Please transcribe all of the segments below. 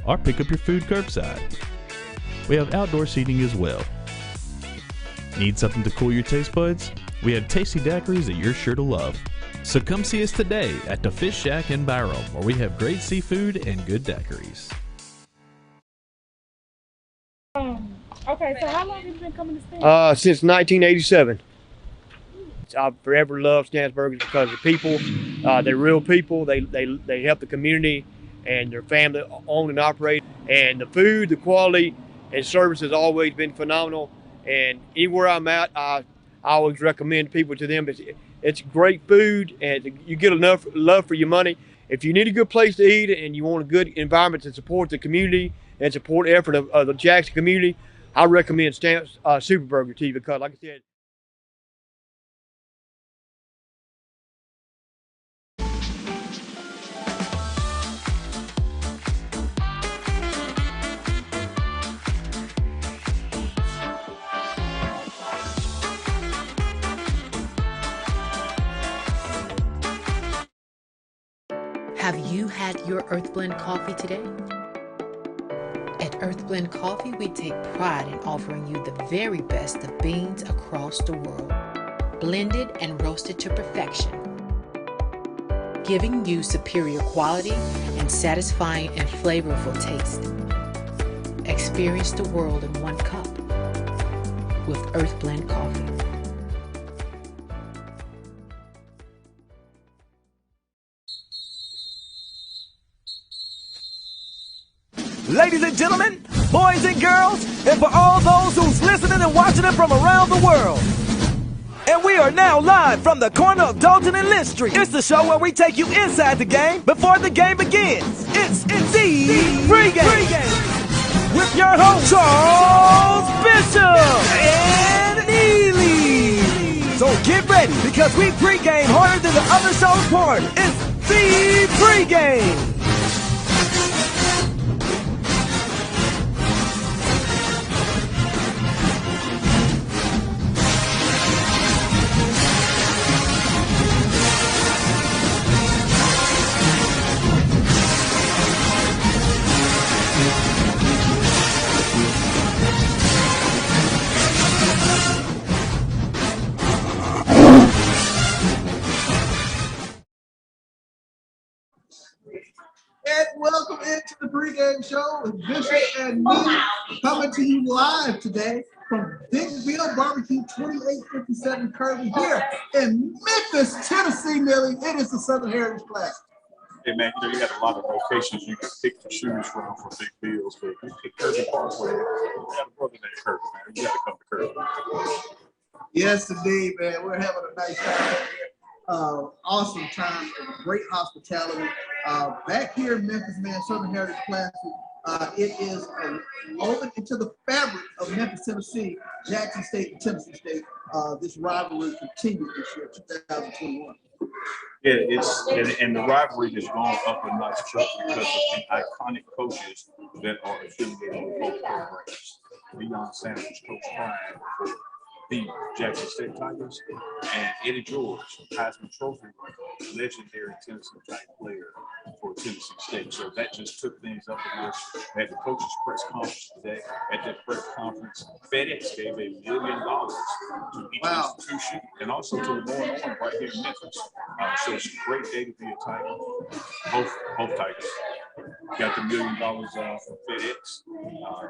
or pick up your food curbside. We have outdoor seating as well. Need something to cool your taste buds? We have tasty daiquiris that you're sure to love. So come see us today at the Fish Shack in Byram, where we have great seafood and good daiquiris. Okay, so how long have you been coming to Stan's? Since 1987. I've forever loved Stan's Burgers because the people, they're real people. They help the community, and their family own and operate. And the food, the quality, and service has always been phenomenal. And anywhere I'm at, I always recommend people to them. It's great food, and you get enough love for your money. If you need a good place to eat and you want a good environment to support the community and support the effort of the Jackson community, I recommend Stan's Super Burger to you because, like I said, Have you had your Earth Blend coffee today? At Earth Blend Coffee, we take pride in offering you the very best of beans across the world, blended and roasted to perfection, giving you superior quality and satisfying and flavorful taste. Experience the world in one cup with Earth Blend Coffee. Ladies and gentlemen, boys and girls, and for all those who's listening and watching it from around the world. And we are now live from the corner of Dalton and Lynch Street. It's the show where we take you inside the game before the game begins. It's the Pregame with your host, Charles Bishop and Neely. So get ready because we pregame harder than the other show's party. It's the Pregame. And welcome into the pregame show with Bishop and me coming to you live today from Big Bill Barbecue 2857 Kirby here in Memphis, Tennessee, Millie. It is the Southern Heritage Classic. Hey man, you got a lot of locations you can pick and choose from for Big Bills, but you pick Kirby Parkway. You got a brother named Kirby, man. You got to come to Kirby. Yes, indeed, man. We're having a nice time here. Awesome time, great hospitality. Back here in Memphis, man, Southern Heritage Classic. It is woven into the fabric of Memphis, Tennessee, Jackson State and Tennessee State. This rivalry continues this year, 2021. Yeah, and the rivalry has gone up a notch because of the iconic coaches that are affiliated with both programs. Deion Sanders, Coach Prime for the Jackson State Tigers, and Eddie George, Heisman Trophy winner, legendary Tennessee type player for Tennessee State. So that just took things up a notch. At the coaches' press conference today, at that press conference, FedEx gave $1 million to each institution and also to the Lord Owen right here in Memphis. So it's a great day to be a Tiger. Both Tigers got the $1 million from FedEx.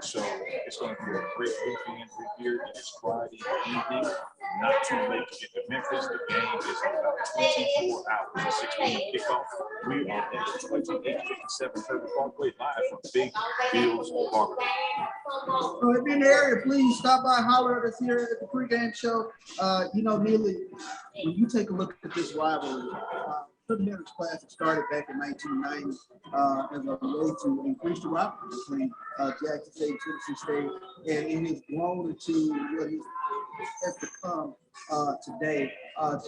So it's going to be a great weekend here. It's Friday evening, not too late to get to Memphis. The game is in about 24 hours, a 6 p.m. kickoff. We are at 2857 Kirby Parkway, live from Big Bill's Barbecue. So if you're in the area, please stop by, holler at us here at the pregame show. Neely, when you take a look at this rivalry, Southern Heritage Classic started back in 1990 as a way to increase the rivalry between Jackson State and Tennessee State, and it has grown into what it has become today.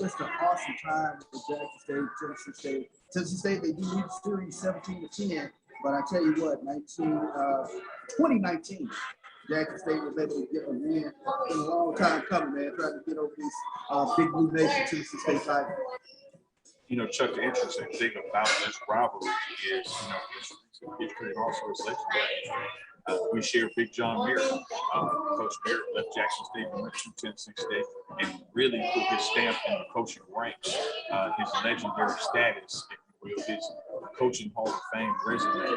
Just an awesome time for Jackson State, Tennessee State. Tennessee State, they do lead the series 17-10, but I tell you what, 2019, Jackson State was able to get a win. It's been a long time coming, man, trying to get over these big blue nation Tennessee State Tigers. You know, Chuck, the interesting thing about this rivalry is, you know, it's history and also it's legendary. We share Big John Merritt. Coach Merritt left Jackson State and went to Tennessee State and really put his stamp in the coaching ranks. His legendary status, if you will, his coaching Hall of Fame resume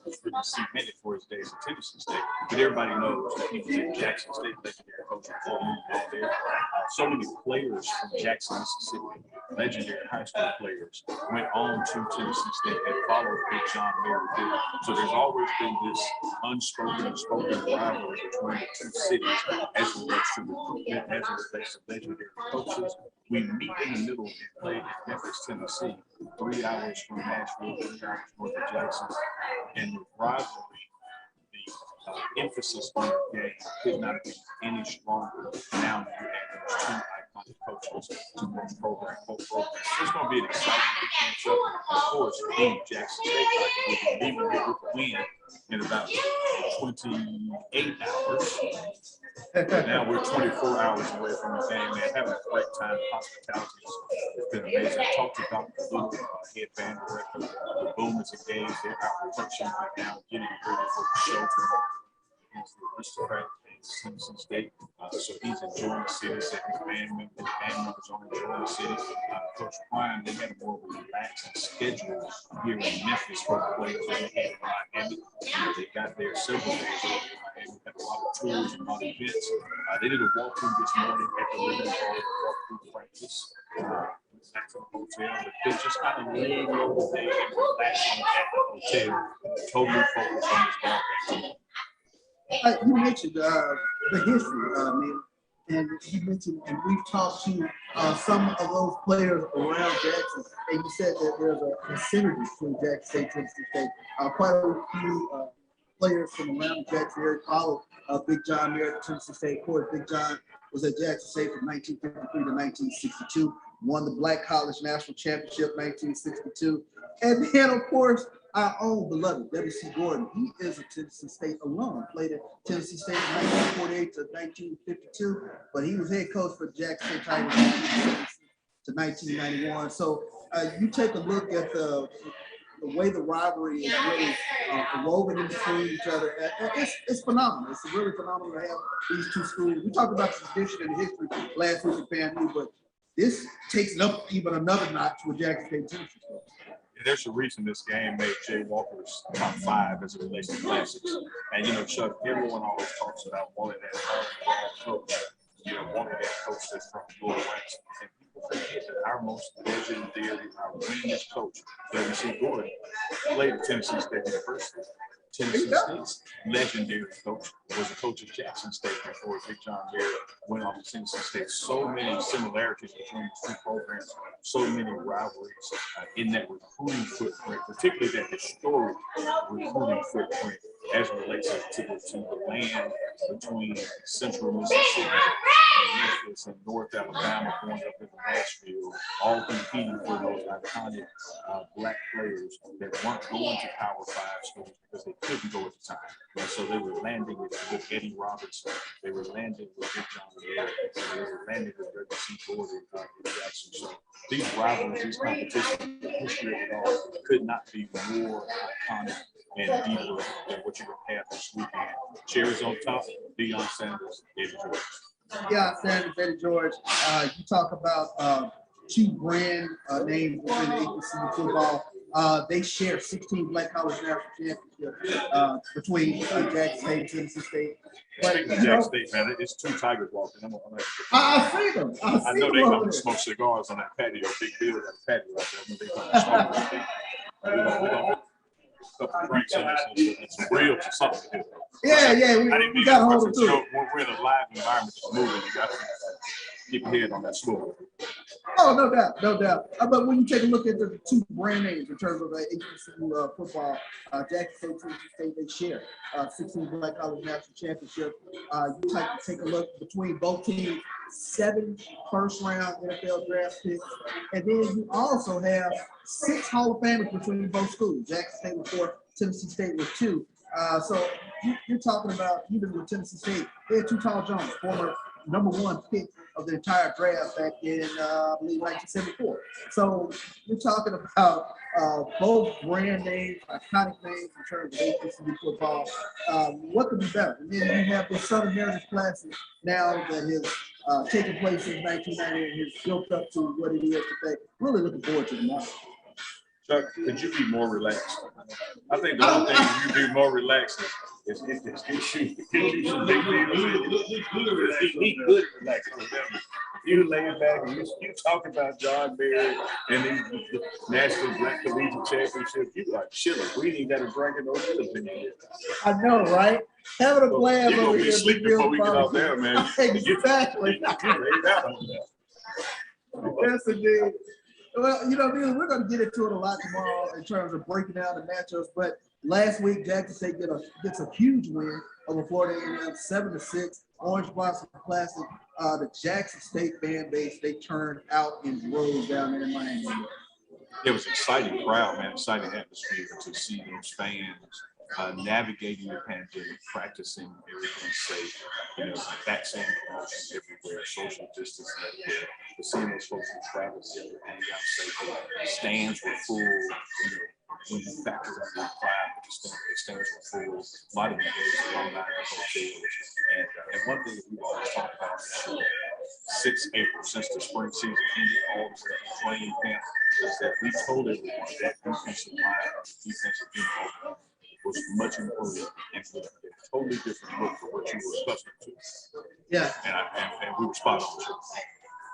was really cemented for his days at Tennessee State. But everybody knows that he was at Jackson State, legendary coach before he moved there. So many players from Jackson, Mississippi, legendary high school players, went on to Tennessee State and followed Big John Merritt. So there's always been this unspoken and spoken rivalry between the two cities as it relates to recruitment, as it relates to legendary coaches. We meet in the middle and play in Memphis, Tennessee, 3 hours from Nashville, 3 hours north of Jackson. And the rivalry, the emphasis on the game could not be any stronger now that you have those two iconic coaches to both programs. So it's going to be an exciting weekend. Of course, being Jackson State, we'll be leaving here with a win in about 28 hours. Now we're 24 hours away from the game, man. Having a great time. Hospitality has been amazing. I talked to Dr. Luke, head band director. The Boom is engaged. They're out production right now, getting ready for the show tomorrow. He's the aristocrat in Tennessee State. So he's enjoying the city. So his band members are enjoying the city. Coach Prime, they had a more relaxed schedule here in Memphis for the players than they had in Miami. They got there several days earlier. Miami had a lot of tours and a lot of events. They did a walkthrough this morning at the Liberty Hall, walkthrough practice. Back to the hotel, but they just kind of laying over there and relaxing at the hotel, totally focused on this ball game. You mentioned the history, man, and you mentioned, and we've talked to some of those players around Jackson, and you said that there's a synergy between Jackson State, Tennessee State. Quite a few players from around the Jackson area followed Big John Merritt at Tennessee State. Of course, Big John was at Jackson State from 1953 to 1962, won the Black College National Championship 1962, and then, of course, our own beloved W.C. Gordon. He is a Tennessee State alum. Played at Tennessee State from 1948 to 1952, but he was head coach for Jackson State Tigers to 1991. So you take a look at the way the rivalry is really woven in between each other. It's phenomenal. It's really phenomenal to have these two schools. We talked about the tradition and history last week at FAMU, but this takes it up even another notch with Jackson State, Tennessee State. There's a reason this game made Jay Walker's top 5 as it relates to classics. And, you know, Chuck, everyone always talks about wanting that hard coach, you know, wanting that coach that's from your ranks. And people forget that our most legendary, our winningest coach, W.C. Gordon, played at Tennessee State University. Tennessee State's legendary coach was a coach at Jackson State before Big John Merritt went off to Tennessee State. So many similarities between the two programs, so many rivalries in that recruiting footprint, particularly that historic recruiting footprint as it relates to the land between central Mississippi and Memphis and North Alabama going up into Nashville, all competing for those iconic black players that weren't going to Power 5 schools because they couldn't go at the time. And so they were landing with Eddie Robertson, they were landing with Big John Merritt, they were landing with W.C. Gordon in Jackson. So these rivalries, these competitions, the history of it all could not be more iconic and deeper than what you're going to have this weekend. Cherries on top, Deion Sanders, Eddie George. Deion Sanders, Eddie George. You talk about two brand names within the ACC football. They share 16 Black College National Championships between Jackson State and Tennessee State. Speaking of Jackson State, man, it's two Tigers walking. I see them. I know they come to smoke cigars on that patio. Big Bill got a patio out there. They come to smoke. We don't couple drinks in this. It's real to something here. Yeah, we got to hold it too. We're in a live environment that's moving. You got to keep your head on that smooth. Oh, no doubt. But when you take a look at the two brand names in terms of HBCU football, Jackson State, Tennessee State, they share 16 Black College National Championship. You take a look between both teams, 7 first-round NFL draft picks, and then you also have 6 Hall of Famers between both schools. Jackson State with 4, Tennessee State with 2. So you're talking about, even with Tennessee State, they had 2 Tall Jones, former #1 pick of the entire draft back in, I believe, 1974. So we're talking about both brand names, iconic names in terms of ACC football. What could be better? And then you have this Southern Heritage Classic now that has taken place since 1990 and has built up to what it is today. Really looking forward to tomorrow. Chuck, could you be more relaxed? I think the only thing you be more relaxed is get you some big deals. He could relax. You lay back and you talk about John Berry and the National Black Collegiate Championship. You like, shit, we ain't got a drink in those deals in here. I know, right? Having a blast over here. You're sleep before we get out there, man. Exactly. You out on that. Yes, indeed. Well, we're going to get into it a lot tomorrow in terms of breaking down the matchups. But last week, Jackson State gets a huge win over Florida A&M, 7-6. Orange Blossom Classic. The Jackson State fan base, they turned out in droves down there in Miami. It was an exciting crowd, man. Exciting atmosphere to see those fans navigating the pandemic, practicing everything safe. Vaccine promotion everywhere, social distance everywhere. To seeing those folks who travel together, hang out safely. Stands were full. When you factor in the crowd, the stands were full. A lot of the days alumni in the hotels. And one thing that we've always talked about since April, since the spring season ended all the way to training camp, is that we told everyone that defensive line, defensive unit was much improved and with a totally different look for what you were accustomed to. Yeah. And we were spot on.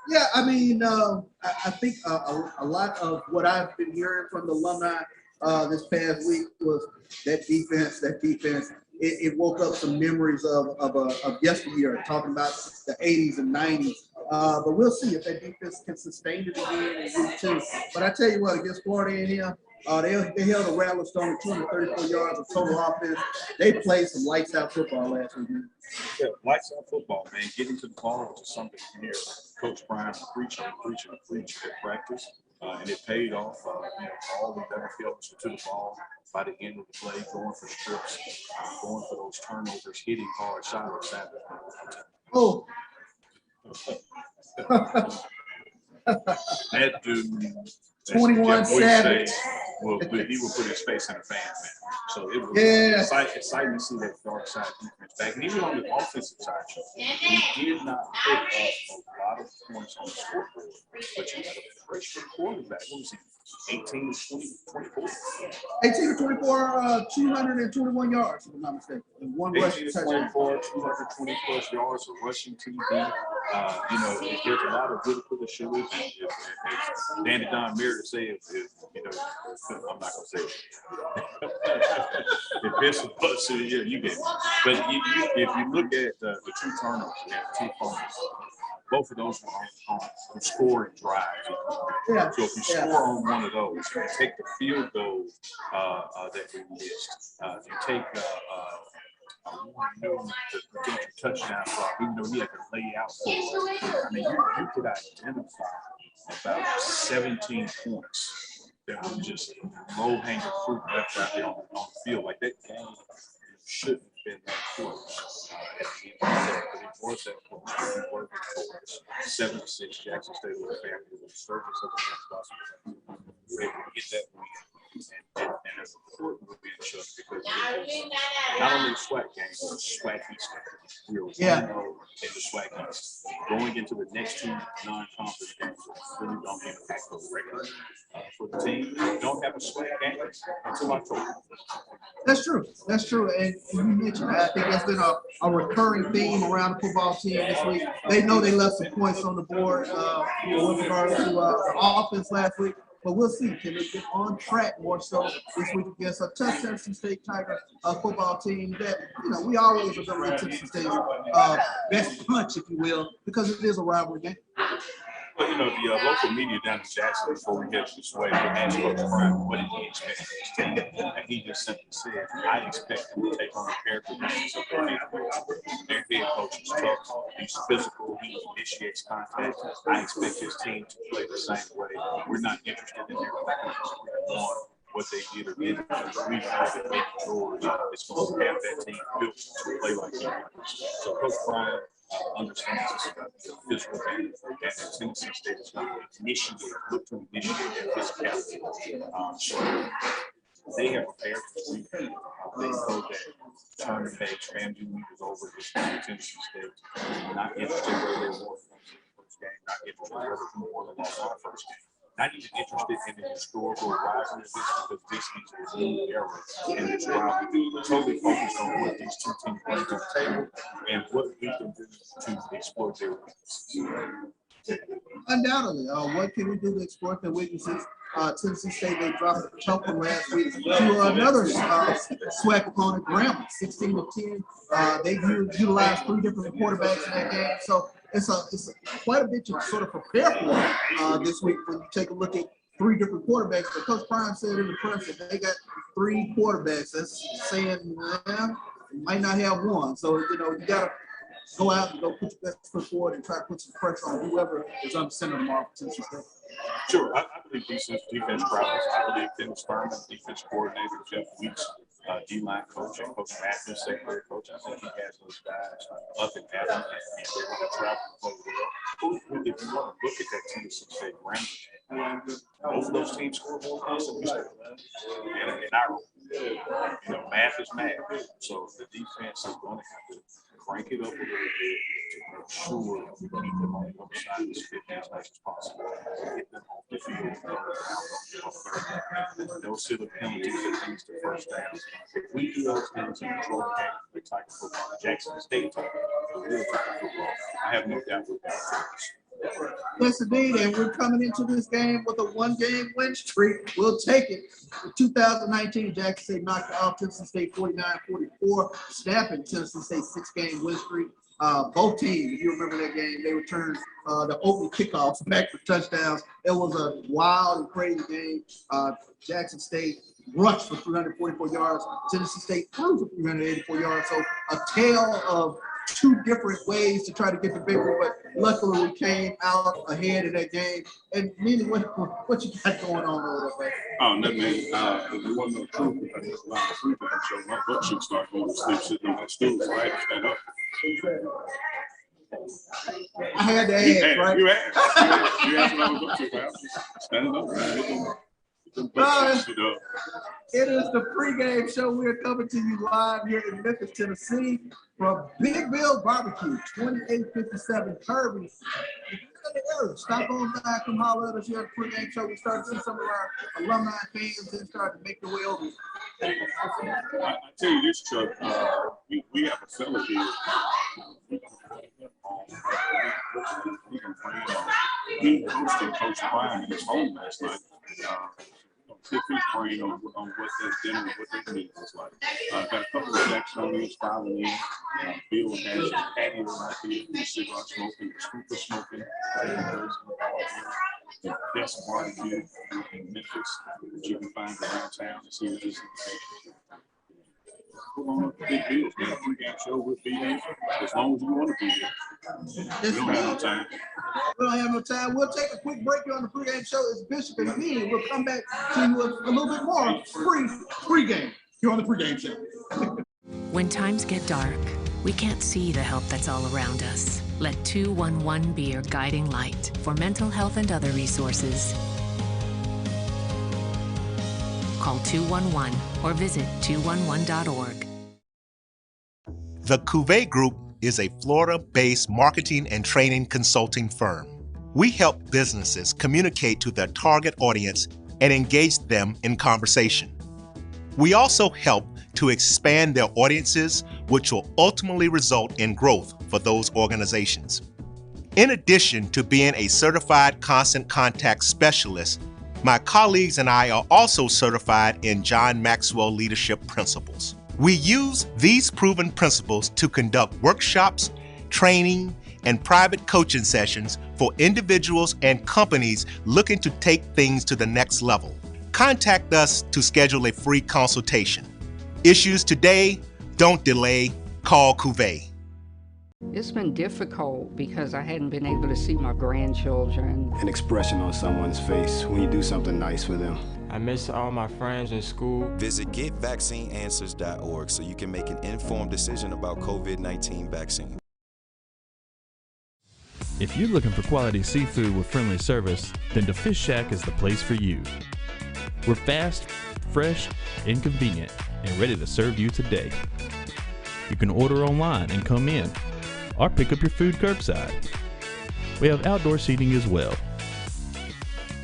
Yeah, I mean, I think a lot of what I've been hearing from the alumni this past week was that defense. It woke up some memories of yesteryear, talking about the 80s and 90s. But we'll see if that defense can sustain it again in week 2. But I tell you what, against Florida A&M, they held a Rattler Stone 234 yards of total offense. They played some lights out football last week. Yeah, lights out football, man. Getting to the ball was something here. Coach Brian preaching at practice, and it paid off. All the benefits to the ball by the end of the play, going for strips, going for those turnovers, hitting hard, shot on Saturday. Oh. That dude. 21 Savage. He will put his face in a fan, man. So it was exciting to see that dark side defense back. And even on the offensive side, we did not put up a lot of points on the scoreboard. But you had a freshman quarterback. What was he? 18 to 24. 18 to 24, 221 yards, if I'm not mistaken. And one rushing touchdown. 220 plus yards of rushing TD. There's a lot of good for the shoes. Danny Don Meredith said, I'm not going to say it. If it's a plus, you get it. But if you look at the two turnovers, two fumbles, both of those were on scoring drives. Yeah. So if you score on one of those, you take the field goal that we missed. You take the potential touchdown block, even though he had to lay out for it. I mean, you could identify about 17 points that were just low-hanging fruit left out there on the field. Like that game shouldn't have been that close at the end of the day, but it was that close. We were victorious. 7-6, Jackson State with a family with the surface of the next possible. We were able to get that win. And it's important to be in Chuck because it was not only a SWAC game, but a SWAC East game. We were 1-0 in the SWAC East. Going into the next two non-conference games really don't impact the record for the team. We don't have a SWAC game until October. That's true. And you mentioned, I think that's been a recurring theme around the football team this week. They know they left some points on the board with regards to offense last week. But we'll see. Can they get on track more so this week against a tough Tennessee State Tiger football team that, we always are going to run Tennessee State's best punch, if you will, because it is a rivalry game. Well, the local media down in Jackson, before we get this way, asked Coach Brian what did he expect from his team, and he just simply said, I expect him to take on the characteristics of their head coach. Their head coach is tough, he's physical, he initiates contact. I expect his team to play the same way. We're not interested in their weaknesses. We want what they did or didn't. We know that Mickey George is going to have that team built to play like he wants. So Coach Brian understands this about the physical game that Tennessee State is going to initiate, look to initiate their physicality. So they have prepared for week. They know that tournament day, FAMU week is over. This Tennessee State not interested where they were from the first game, not interested whether we won or lost our first game. Not even interested in the historical rivalry of this, because this is a new era in this rivalry. Totally focused on what these two teams bring to the table and what we can do to exploit their weaknesses. Undoubtedly, what can we do to exploit their weaknesses? Tennessee State, they dropped a tough one last week to another SWAC opponent, Grambling, 16-10. They utilized 3 different quarterbacks in that game, so it's quite a bit to sort of prepare for this week when you take a look at 3 different quarterbacks. But Coach Prime said in the press that they got 3 quarterbacks. That's saying you might not have one. So you got to go out and go put your best foot forward and try to put some pressure on whoever is under center tomorrow for Tennessee State. Sure, I believe defense prowess. I believe Dennis Furman, defense coordinator, Jeff Weeks, D-line coach, and Coach Matthews, secondary coach. I think he has those guys up and at him, and they're going to travel and play well. If you want to look at that Tennessee State ranking, both of those teams score more points than we score. And math is math. So the defense is going to have to crank it up a little bit to make sure we keep them on the other side of this 50 as much as possible. Get them off the field. No silly penalties that leads to first down. If we do those things and control the game, the type of football, Jackson State type of real type of football, I have no doubt with that. Yes, indeed, and we're coming into this game with a 1-game win streak. We'll take it. In 2019, Jackson State knocked off Tennessee State 49-44, snapping Tennessee State's 6-game win streak. Both teams, if you remember that game, they returned the opening kickoffs back for touchdowns. It was a wild and crazy game. Jackson State rushed for 344 yards. Tennessee State threw for 384 yards. So a tale of 2 different ways to try to get the victory, but luckily we came out ahead in that game. And Nene, what you got going on over there, buddy? Oh, no, man. There wasn't no truth because there's a lot of sleep in so my butt should start going to sleep sitting on that stool, so I had to stand up. I had to ask, right? You asked. You asked what I was up to, man. Standing up, man. It is the pregame show. We are coming to you live here in Memphis, Tennessee from Big Bill Barbecue, 2857 Kirby. Stop on by, come holler at us here at the pregame show. We started to see some of our alumni fans and started to make their way over. I tell you this, Chuck, we have a fella here. He hosted Coach Prime in his home last night. Pick his brain on what that dinner and what that meal is like. Got a couple of Jacksonians following in. Bill has his patio right here, cigar smoking, scooper smoking. The best barbecue in Memphis that you can find around town. It's here this invitation. Come on, Big Bill's got a pregame show. We'll be here as long as you want to be here. We don't have no time. We don't have no time. We'll take a quick break here on the pregame show. It's Bishop and me. We'll come back to you a little bit more pregame here on the pregame show. When times get dark, we can't see the help that's all around us. Let 211 be your guiding light for mental health and other resources. Call 211 or visit 211.org. The Cuvée Group is a Florida-based marketing and training consulting firm. We help businesses communicate to their target audience and engage them in conversation. We also help to expand their audiences, which will ultimately result in growth for those organizations. In addition to being a certified constant contact specialist, my colleagues and I are also certified in John Maxwell Leadership Principles. We use these proven principles to conduct workshops, training, and private coaching sessions for individuals and companies looking to take things to the next level. Contact us to schedule a free consultation. Issues today, don't delay, call Cuvée. It's been difficult because I hadn't been able to see my grandchildren. An expression on someone's face when you do something nice for them. I miss all my friends in school. Visit GetVaccineAnswers.org so you can make an informed decision about COVID-19 vaccine. If you're looking for quality seafood with friendly service, then the Fish Shack is the place for you. We're fast, fresh, and convenient, and ready to serve you today. You can order online and come in, or pick up your food curbside. We have outdoor seating as well.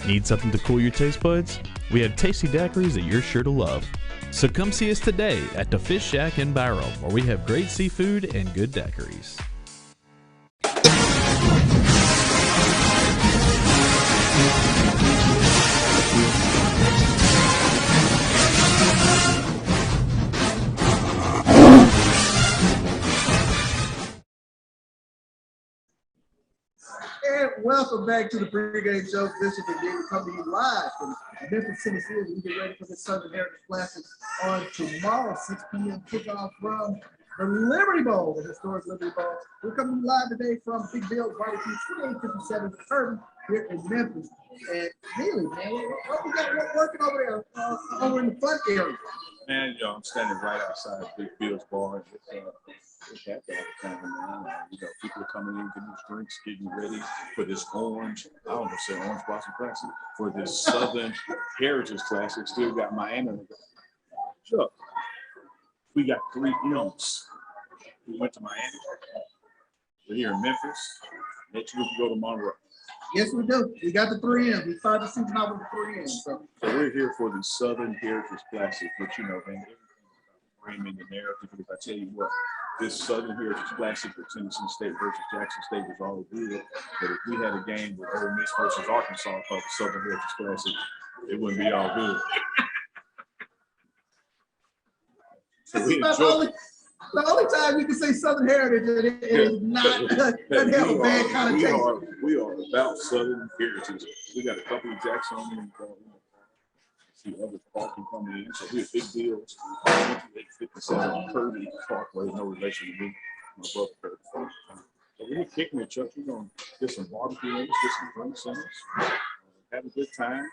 Need something to cool your taste buds? We have tasty daiquiris that you're sure to love. So come see us today at the Fish Shack in Barrow, where we have great seafood and good daiquiris. And welcome back to the pregame show. This is the game coming to you live from Memphis, Tennessee. As we get ready for the Southern Heritage Classic on tomorrow, 6 p.m. kickoff from the Liberty Bowl, the historic Liberty Bowl. We're coming live today from Big Bill's Barbecue, 2857 Curtin here in Memphis. And Neely, man, what we got working over there, over in the front area? Man, I'm standing right outside Big Bill's bar. It's that bad time, man. People are coming in, getting these drinks, getting ready for this orange, I almost said Orange Blossom Classic, for this Southern Heritage Classic. Still got Miami. Sure. We got 3 M's. We went to Miami. We're here in Memphis. Next week we go to Monroe. Yes, we do. We got the 3 M's. We started the season out with the 3 M's. So we're here for the Southern Heritage Classic, but man, framing the narrative. If I tell you what, this Southern Heritage Classic with Tennessee State versus Jackson State was all good, but if we had a game with Ole Miss versus Arkansas called the Southern Heritage Classic, it wouldn't be all good. So this is the only time you can say Southern Heritage and it is not doesn't have a bad connotation. We are about Southern Heritage. We got a couple of Jacksonians. See other parking coming in. So we're Big Bills, 2857 Kirby Parkway, no relation to me, my brother Kirby. So we're kicking it, Chuck. We're going to get some barbecue in us, get some drinks in us, have a good time.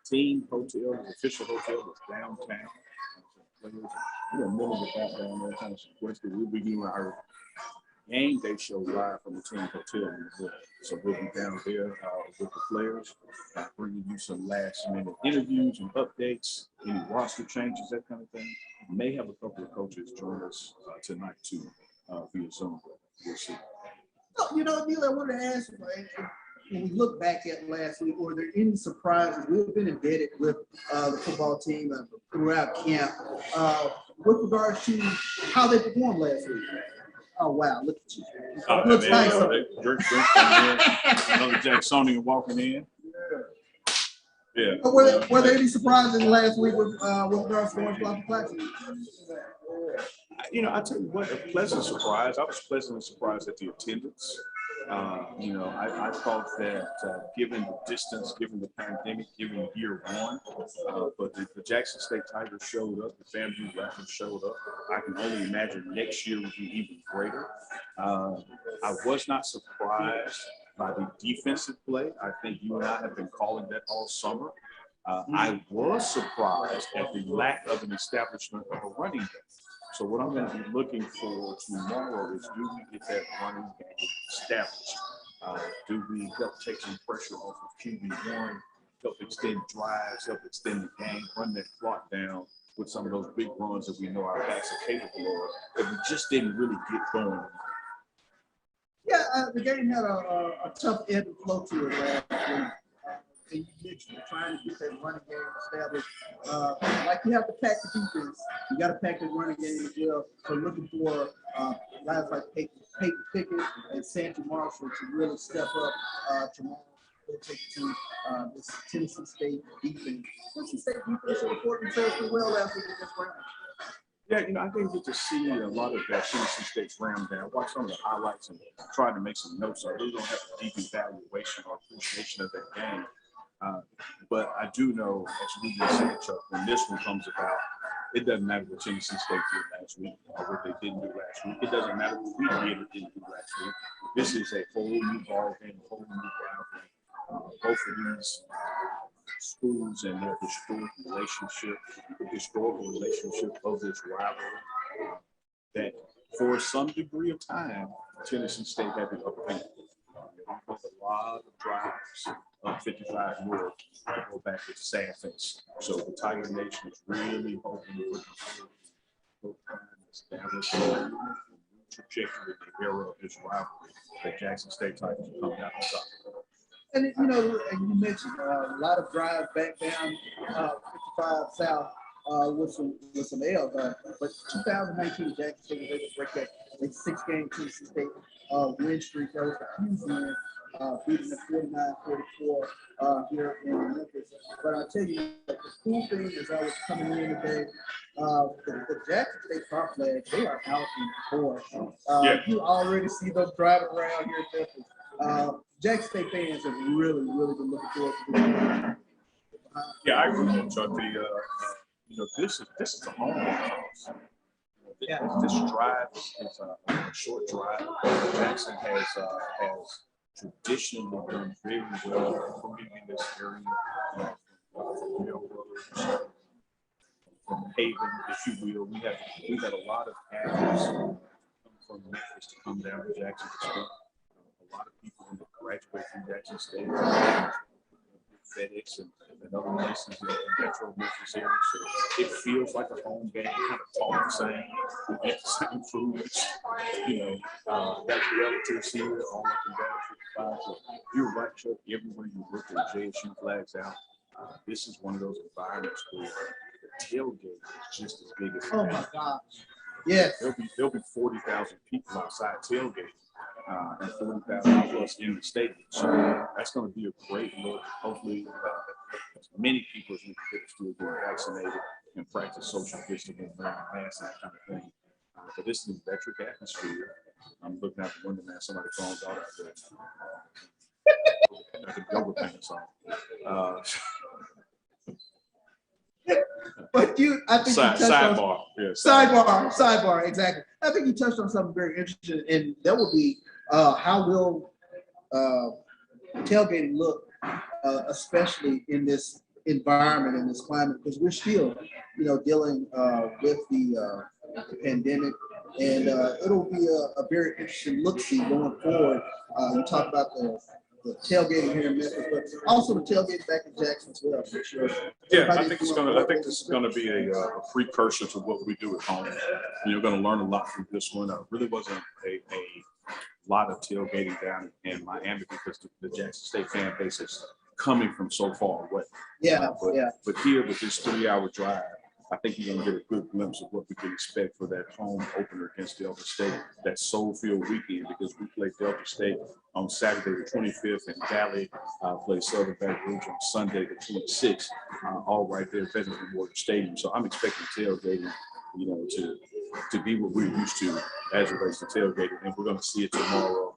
Team hotel, the official hotel is downtown. We're going to middle it out down there, kind of sequestered. We'll be doing our game day show live from the team hotel in the book. So we'll be down there with the players, bringing you some last-minute interviews and updates, any roster changes, that kind of thing. We may have a couple of coaches join us tonight too via Zoom. We'll see. Neil, I wanted to ask you, when we look back at last week, were there any surprises? We've been indebted with the football team throughout camp with regards to how they performed last week. Oh, wow, look at you. Looks nice. Drink coming in, another Jacksonian walking in. Yeah. Were there any surprises last week with regards to the Orange Blossom Classic? I tell you what, a pleasant surprise. I was pleasantly surprised at the attendance. I thought that given the distance, given the pandemic, given year one, but the Jackson State Tigers showed up, the FAMU Raptors showed up. I can only imagine next year will be even greater. I was not surprised by the defensive play. I think you and I have been calling that all summer. I was surprised at the lack of an establishment of a running game. So what I'm going to be looking for tomorrow is, do we get that running game established? Do we help take some pressure off of QB1, help extend drives, help extend the game, run that clock down with some of those big runs that we know our backs are capable of, that we just didn't really get going. Yeah, the game had a tough ebb and flow to it last week. And you mentioned trying to get that running game established. Like you have to pack the defense, you got to pack the running game as well. So looking for guys like Peyton Pickett and Sandy Marshall to really step up tomorrow. They'll take to this Tennessee State defense. Tennessee State defense reported themselves well last week in this round. Yeah, I didn't get to see a lot of that Tennessee State's round down. I watched some of the highlights and tried to make some notes. I really don't have a deep evaluation or appreciation of that game. But I do know, as you just said, Chuck, when this one comes about, it doesn't matter what Tennessee State did last week or what they didn't do last week. It doesn't matter what we did or didn't do last week. This is a whole new ball game, a whole new round game. Both of these schools and their historical relationship of this rivalry, that for some degree of time, Tennessee State had the upper hand. a lot of drives up 55 North to go back to Sad Face. So the Tiger Nation is really hoping to establish a new trajectory in the era of this rivalry that Jackson State Tigers will come down on top. And you know, and you mentioned a lot of drives back down 55 South with some L's. But 2019, Jackson State was able to break that 6-game Tennessee State win streak. That was a huge win, beating the 49-44 here in Memphis. But I'll tell you, the cool thing as I was coming in today, the Jackson State car flags, they are out in force. You already see them driving around here in Memphis. Jackson State fans have really been looking forward to this. Yeah, I agree with Chuck. You know, this is a home run. This drive is a short drive. Jackson has traditionally done very well recruiting in this area. From Melrose, from Haven, if you will. We had a lot of athletes come from Memphis to come down to Jackson State. A lot of people who graduate from Jackson State, FedEx and other places in the Metro Memphis area. So it feels like a home game. We kind of talk the same. We eat the same foods. You know, got relatives here all up and down 55. So you're right, Chuck. Everywhere you look, the JSU flags out. This is one of those environments where the tailgate is just as big as oh my gosh. Yes. There'll be 40,000 people outside tailgate. And 40,000 plus in the stadium. So that's going to be a great look. Hopefully, as many people as we can get still get vaccinated and practice social distancing and wearing masks, that kind of thing. But this is an electric atmosphere. I'm looking out the window now. Somebody's phone's out there. I think yoga pants on. But I think sidebar, exactly. I think you touched on something very interesting, and that would be how will tailgating look, especially in this environment, in this climate, because we're still, dealing with the pandemic, and it'll be a very interesting look-see going forward. You talk about the tailgating here in Memphis, but also the tailgating back in Jackson as well. For sure. Yeah, I think this is gonna be a precursor to what we do at home. You're gonna learn a lot from this one. Really wasn't a lot of tailgating down in Miami because the Jackson State fan base is coming from so far away. But here with this 3-hour drive, I think you're going to get a good glimpse of what we can expect for that home opener against Delta State, that soul-filled weekend, because we play Delta State on Saturday the 25th, and Valley play Southern Baton Rouge on Sunday the 26th, all right there at Veterans Memorial Stadium. So I'm expecting tailgating, to be what we're used to as it relates to tailgating, and we're going to see it tomorrow.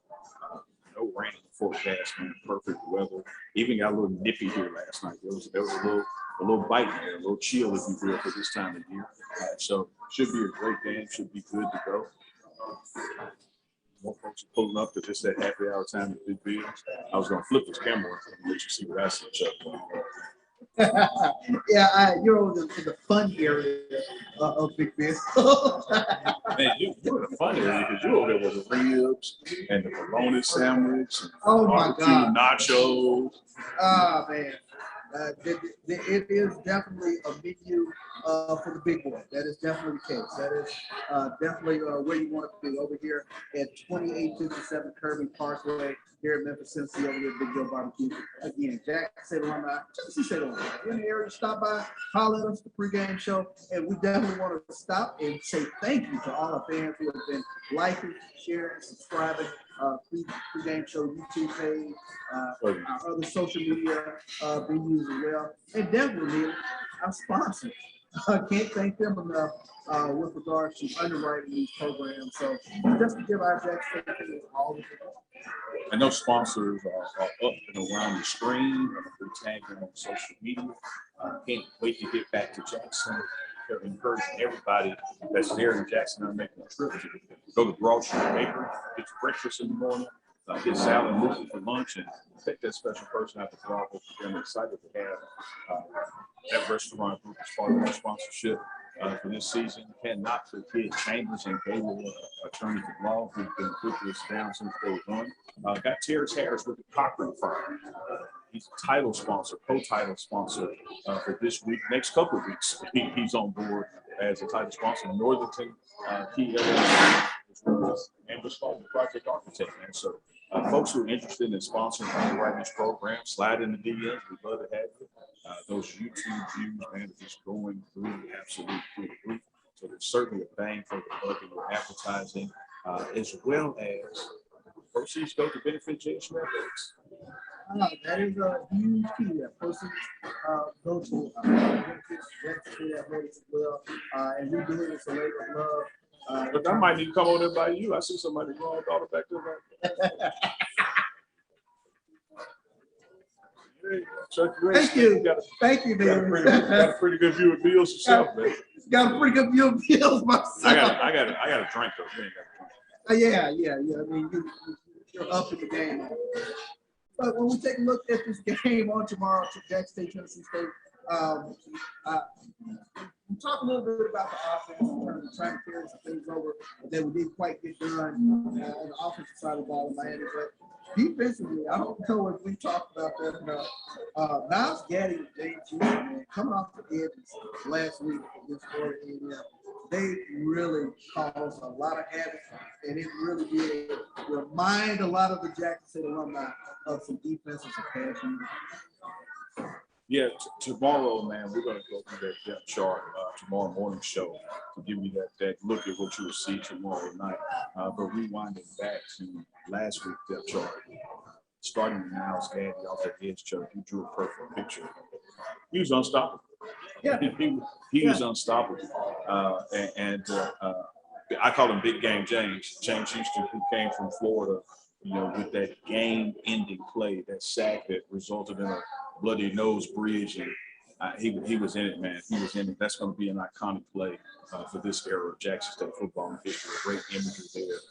No rain in the forecast, man. Perfect weather. Even got a little nippy here last night. There was a little bite there, a little chill, if you will, for this time of year. So should be a great game. Should be good to go. More folks are pulling up because it's that happy hour time at Big Bill. I was going to flip this camera and let you see what I see, Chuck. Yeah, you're over in the fun area of Big Bill. Man, you're in the fun area because you're over there with the ribs and the bologna sandwich and God, nachos. Ah, man. It is definitely a menu for the big boy. That is definitely the case. That is definitely where you want to be, over here at 2857 Kirby Parkway here in Memphis, Tennessee, over here at Big Joe Barbecue. Again, Jackson State alumni, Tennessee State alumni. If you're in the area, stop by, holler at us, the pregame show, and we definitely want to stop and say thank you to all our fans who have been liking, sharing, subscribing. Pregame show YouTube page, our other social media venues as well, and definitely our sponsors. I can't thank them enough with regards to underwriting these programs. So just to give our Jackson State fans all the support. And those sponsors are up and around the screen. We're tagging on social media. Can't wait to get back to Jackson. Encouraging everybody that's there in Jackson and making a trip to go to Broad Street Bakery, get your breakfast in the morning, get salad and movie for lunch, and take that special person out to Bravo. I'm excited to have that restaurant group as part of our sponsorship. for this season. Cannot forget Chambers and Gaylor, attorneys at law, who've been with us down since day one. Got Terrence Harris with the Cochran firm. He's a title sponsor, co-title sponsor for this week. Next couple of weeks, he's on board as a title sponsor. Northington, Key LLC, and was called the project architect. And so, folks who are interested in sponsoring underwriting this program, slide in the DMs. We'd love to have you. Those YouTube views, man, are just going through absolutely through the roof. So there's certainly a bang for the buck in your advertising, as well as proceeds go to benefit JSU athletics. That is a huge key. That proceeds go to benefits JSU athletics as well. And we believe it's a labor of love. But I might need to come on in by you. I see somebody growing daughter back there. Thank you. Thank you, man. Got a pretty good view of Bills yourself, man. Got a pretty good view of Bills myself. I got a drink though. You ain't got a drink. Yeah. I mean, you're up in the game. But when we take a look at this game on tomorrow, Jackson State, Tennessee State, we talked a little bit about the offense in terms of trying to carry some things over that we didn't quite get done on the offensive side of the ball in Miami. But defensively, I don't know if we talked about that enough. Niles Gaddy and James Houston, coming off the edges last week against Florida A&M, they really caused a lot of havoc, and it really did remind a lot of the Jackson State alumni of some defensive passion. Yeah, tomorrow, man, we're going to go through that depth chart tomorrow morning show to give you that look at what you will see tomorrow night. But rewinding back to last week's depth chart, starting with Niles Gaddy off that edge chart, you drew a perfect picture. He was unstoppable. Yeah. He was unstoppable. I call him Big Game James Houston, who came from Florida, with that game-ending play, that sack that resulted in a bloody nose bridge, and he was in it, man. He was in it. That's going to be an iconic play for this era of Jackson State football in history. Great imagery there.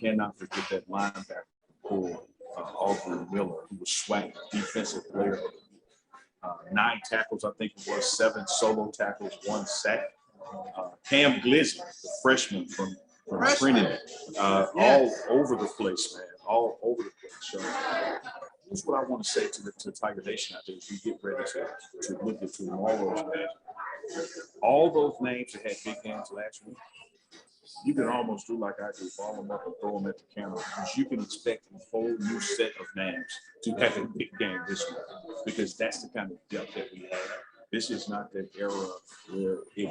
Cannot forget that linebacker for Aubrey Miller, who was SWAC defensive player. 9 tackles, I think it was, 7 solo tackles, 1 sack. Cam Glizzy, the freshman from Trinity, all over the place, man. All over the place. So here's what I want to say to Tiger Nation out there as we get ready to look at tomorrow's game. All those names that had big games last week, you can almost do like I do, ball them up and throw them at the camera, because you can expect a whole new set of names to have a big game this week, because that's the kind of depth that we have. This is not that era where we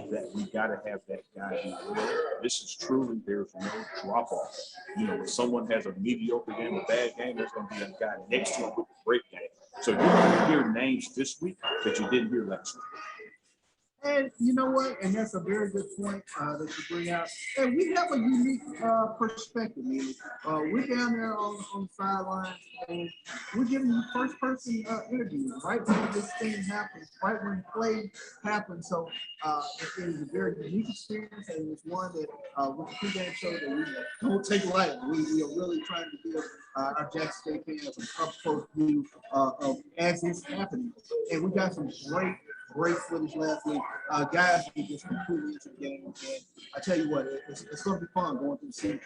got to have that guy be real. This is truly, there's no drop off. When someone has a mediocre game, a bad game, there's going to be a guy next to him with a great game. So you're going to hear names this week that you didn't hear last week. And you know what? And that's a very good point that you bring out. And we have a unique perspective, man. We're down there on the sidelines, and we're giving you first-person interviews right when this thing happens, right when play happens. So it is a very unique experience, and it's one that with the pregame show that we don't take lightly. We are really trying to give our Jackson State fans an up-close view of as it's happening. And we got some great footage last week. Guys who just completely into the game. And I tell you what, it's going to be fun going through the season.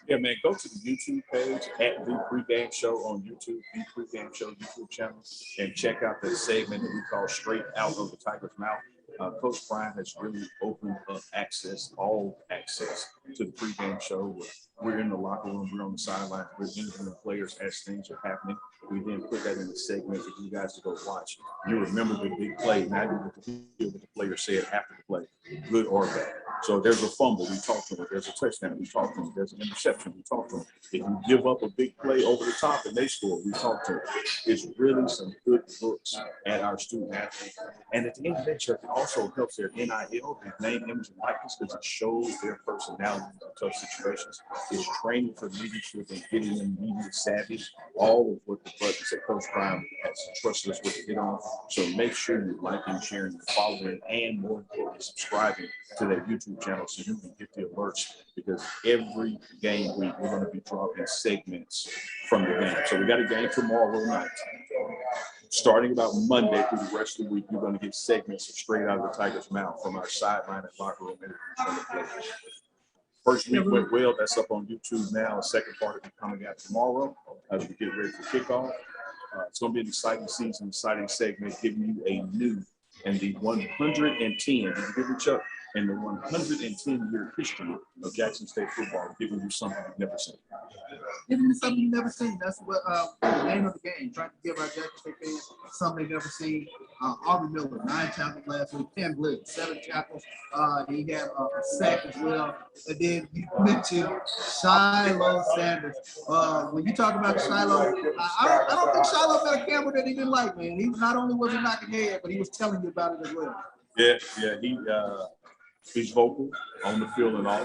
Yeah, man, go to the YouTube page at The Pregame Show on YouTube, The Pregame Show YouTube channel, and check out that segment that we call Straight Out of the Tiger's Mouth. Coach Brian has really opened up all access to the pregame show. We're in the locker room, we're on the sideline, we're interviewing players as things are happening. We then put that in a segment for you guys to go watch. You remember the big play. Now you get to hear what the player said after the play, good or bad. So there's a fumble, we talk to them. There's a touchdown, we talk to them. There's an interception, we talk to them. If you give up a big play over the top and they score, we talk to them. It's really some good looks at our student athletes. And at the end of the day, it also helps their NIL, their name, image, and likeness, because it shows their personality in tough situations. It's training for leadership and getting them media savvy, all of what the buttons that Coach Brown has trusted us with to get on. So make sure you're liking, sharing, following, and more importantly, subscribing to that YouTube channel so you can get the alerts, because every game week we're going to be dropping segments from the game. So we got a game tomorrow night. Starting about Monday through the rest of the week, you're going to get segments straight out of the Tiger's mouth from our sideline and locker room interviews from the players. First week went well. That's up on YouTube now. The second part will be coming out tomorrow as we get ready for kickoff. It's going to be an exciting season, exciting segment, giving you a new and the 110-year history of Jackson State football, giving you something you've never seen. Giving you something you've never seen. That's what the name of the game. Trying to give our Jackson State fans something they've never seen. Aubrey Miller, 9 tackles last week, 10 blitz, 7 tackles. He had a sack as well. And then you mentioned Shiloh Sanders. When you talk about Shiloh, I don't think Shiloh met a camera that he didn't like, man. He not only was he knocking head, but he was telling you about it as well. Yeah, he's vocal on the field and all.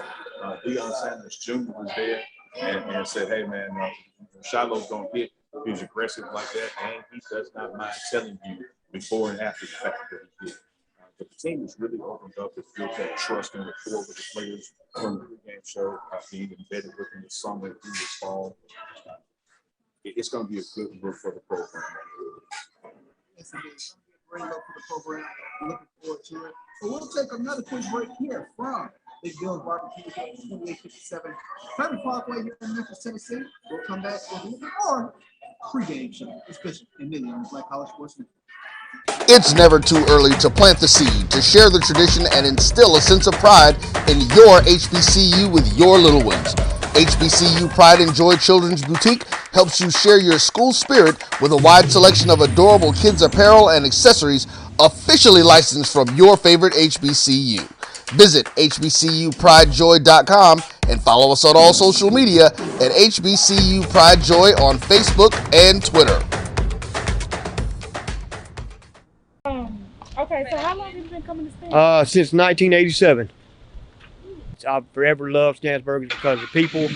Deion Sanders Jr. was there and said, hey, man, Shiloh's going to hit. He's aggressive like that, and he does not mind telling you before and after the fact that he did. But the team has really opened up to build that trust and rapport with the players from the pregame show, being embedded within the summer through this fall. It's going to be a good look for the program. Yes, it is. Great look for the program. Looking forward to it. So we'll take another quick break here from Big Bill's Barbecue, 2857 Kirby Parkway here in Memphis, Tennessee. We'll come back with a little bit more pregame show, especially in Million on Black College Sports Network. It's never too early to plant the seed, to share the tradition, and instill a sense of pride in your HBCU with your little ones. HBCU Pride and Joy Children's Boutique helps you share your school spirit with a wide selection of adorable kids apparel and accessories officially licensed from your favorite HBCU. Visit hbcupridejoy.com and follow us on all social media at HBCU Pride Joy on Facebook and Twitter. Okay, so how long have you been coming to Stanford? Since 1987. I forever loved Stan's Burgers because the people,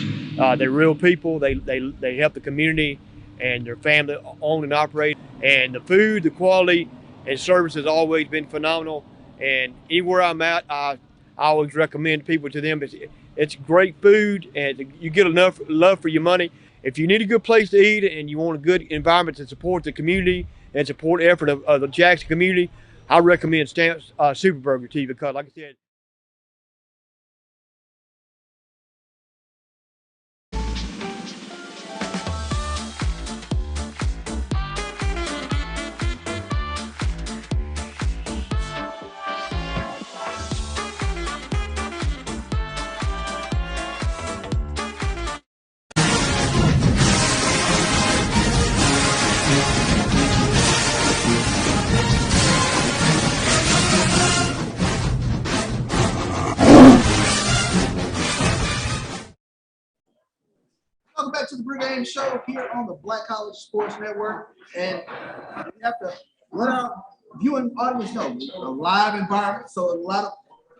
they're real people. They help the community, and their family own and operate. And the food, the quality, and service has always been phenomenal. And anywhere I'm at, I always recommend people to them. It's great food, and you get enough love for your money. If you need a good place to eat and you want a good environment to support the community and support the effort of the Jackson community, I recommend Stan's Super Burger to you because, like I said, Welcome back to the Pregame Show here on the Black College Sports Network. And we have to let our viewing audience know a live environment, so a lot of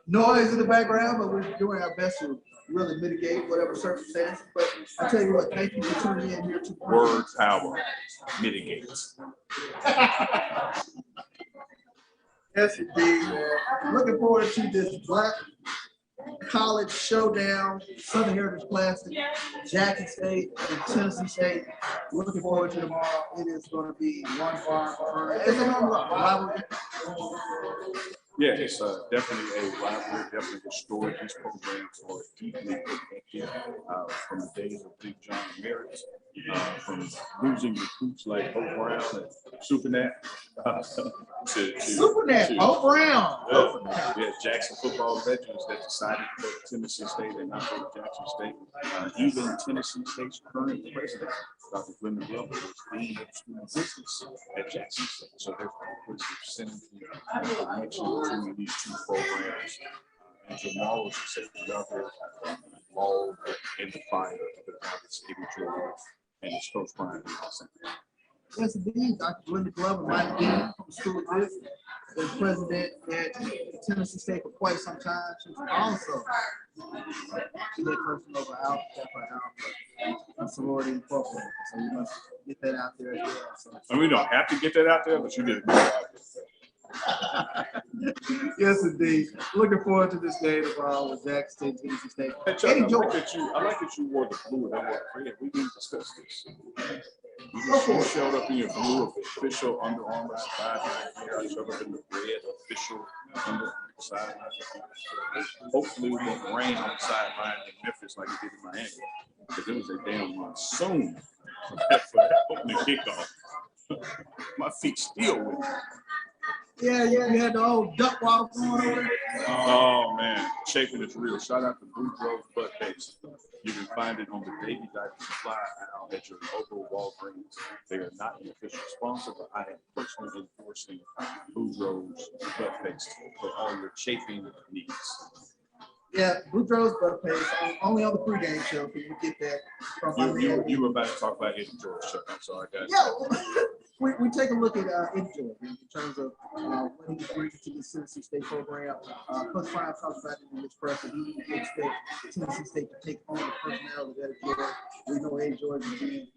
noise in the background, but we're doing our best to really mitigate whatever circumstances. But I tell you what, thank you for tuning in here to Word power mitigates. Yes, indeed, man. Looking forward to this Black College Showdown, Southern Heritage Classic, Jackson State and Tennessee State. Looking forward to tomorrow. It is going to be one far. It's a rivalry. Yeah, it's definitely a rivalry, definitely a story. These programs are deeply connected from the days of Big John Merritt, from losing recruits like Hope Brown and Supernat Supernat, Hope Brown. Yeah, Jackson football veterans that decided to go to Tennessee State and not go to Jackson State. Even Tennessee State's current president, Dr. Glenda Glover, was dean of student business at Jackson State. So there's always a synergy connection between these two programs. And Jamal, as you said, Glover involved in the fire of the United States and his coach Brian. Yes, indeed. Dr. Glenda Glover, my dean from the School of Business, been president at Tennessee State for quite some time. She's also the person over Alpha Kappa sorority incorporated. So we must get that out there as well. So, and we don't have to get that out there, but you did a good job. Yes, indeed. Looking forward to this game tomorrow with Jackson State, Tennessee State. Hey, Chuck, I Eddie like George. that you wore the blue and I wore the red. We need to discuss this. You showed up in your blue official Under Armour sideline here. I showed up in the red official Under Armour sideline. Hopefully we won't rain on the sideline in Memphis like it did in Miami, because it was a damn monsoon for that opening kickoff. My feet still with me. Yeah, you had the old duck water going over there. Oh man, chafing is real. Shout out to Blue Grove Butt Paste. You can find it on the Baby Diaper Supply aisle at your local Walgreens. They are not an official sponsor, but I am personally endorsing Blue Grove's Butt Paste for all your chafing needs. Yeah, Blue Grove's Butt Paste, only on the pregame show. Can you get that from You were about to talk about Eddie George, Chuck. I'm sorry, guys. Yeah, we take a look at Eddie George in terms of what he was bringing to the Tennessee State program. Coach Prime talks about it in his press, and he expects Tennessee State to take on the personnel of Eddie George. We know Eddie George has been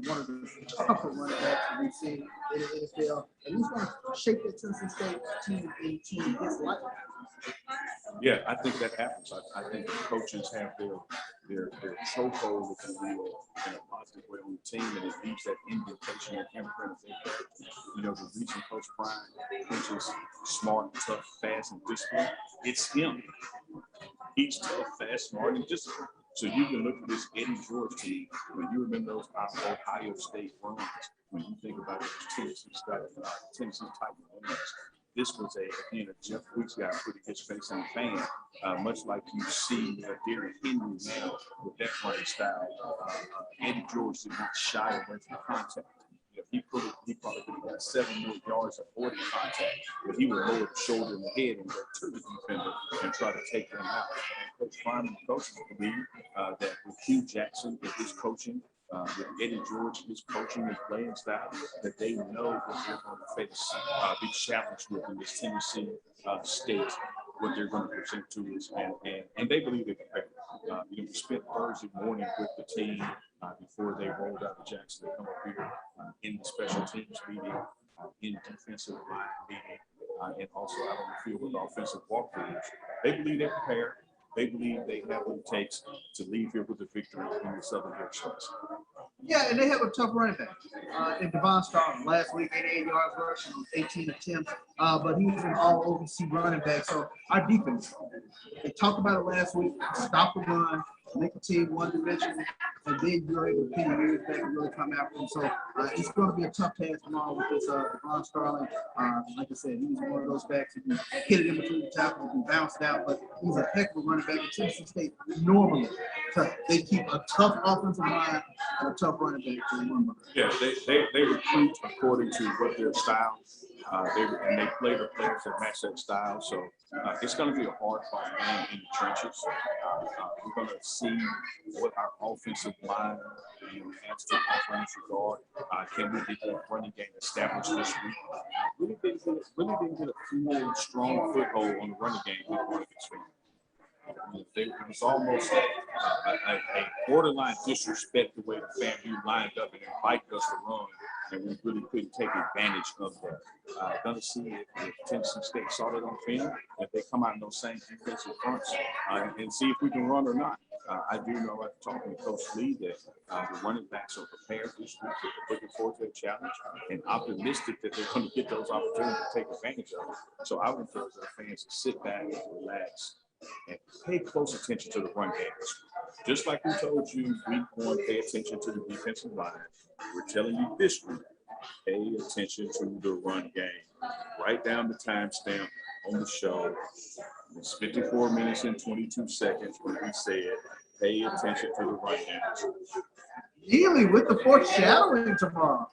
one of the tougher running backs that we've seen in the NFL, and he's going to shape that Tennessee State team into his life. Yeah, I think that happens. I think the coaches have their chokehold, if you will, in a positive way on the team, and it leaves that indentation and imprint of their character. You know, the reason Coach Prime coaches smart, tough, fast, and disciplined, it's him. He's tough, fast, smart, and disciplined. So you can look at this Eddie George team, when you remember those Ohio State runs, when you think about those Tennessee Titans. This was a Jeff Weeks guy putting his face in the fan, much like you see Derrick Henry now with that running style. Eddie George did not shy away from contact. He probably could have got 7 more yards avoiding contact, but he would lower the shoulder and the head and go to the defender and try to take them out. And Coach Prime and the coaches believe that with Hugh Jackson and his coaching, with Eddie George, his coaching and playing style, that they know what they're going to face, be challenged with in this Tennessee State, what they're going to present to us, and they believe they can pay. We spent Thursday morning with the team before they rolled out of Jackson to come up here in the special teams meeting, in defensive line meeting, and also out on the field with offensive walkthroughs. They believe they're prepared. They believe they have what it takes to leave here with a victory in the Southern Express. Yeah, and they have a tough running back. In Devon Starling last week, 88 yards rushing on 18 attempts, but he was an all OVC running back. So our defense, they talked about it last week, stop the run, make the team one-dimensional, and then you're able to pin your ears back and really come after them. So it's going to be a tough task tomorrow with this Devon Starling. Like I said, he's one of those backs who can hit it in between the tackles and bounce it out, but he's a heck of a running back. In Tennessee State, normally, they keep a tough offensive line and a tough running back to run behind. Yeah, they recruit according to what their style, and they play the players that match that style. So it's going to be a hard fight game in the trenches. We're going to see what our offensive line has to offer in this regard. Can we get that running game established this week? Really didn't get a full, strong foothold on the running game with Oregon's fan. It was almost a borderline disrespect the way the FAMU lined up and invited us to run, and we really couldn't take advantage of that. Going to see if Tennessee State saw that on film, if they come out in those same defensive fronts, and see if we can run or not. I do know after talking to Coach Lee that the running backs are prepared this week, looking forward to the challenge, and optimistic that they're going to get those opportunities to take advantage of it. So I would encourage our fans to sit back and relax and pay close attention to the run game. Just like we told you, week one, pay attention to the defensive line. We're telling you this week, pay attention to the run game. Write down the timestamp on the show. It's 54 minutes and 22 seconds when we said, pay attention to the run game. Neely with the foreshadowing tomorrow.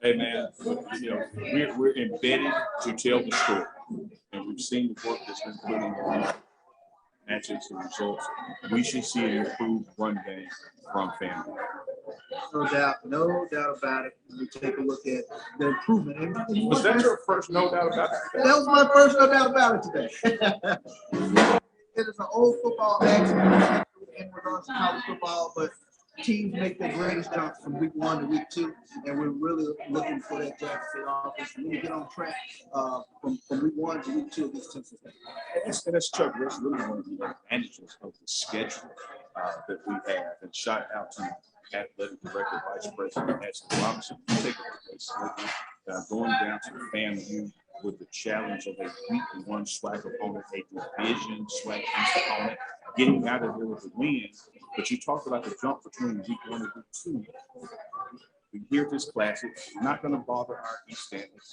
Hey man, we're embedded to tell the story, and we've seen the work that's been put in the matches and results. We should see an improved run game from FAMU. No doubt about it. We take a look at the improvement. Was that your first no doubt about it? That was my first no doubt about it today. It is an old football accident in regards to college football, but teams make their greatest jumps from week 1 to week 2, and we're really looking for that Jackson State offense to really get on track from week 1 to week 2 of this Tennessee State. And that's Chuck. That's really one of the advantages of the schedule that we have. And shout out to athletic director, vice president, Ashley Robinson. You take a schedule going down to the FAMU with the challenge of a week 1 SWAC opponent, a division SWAC East opponent, getting out of there with a win. But you talked about the jump between week 1 and week 2. We hear this classic, not going to bother our East Standards.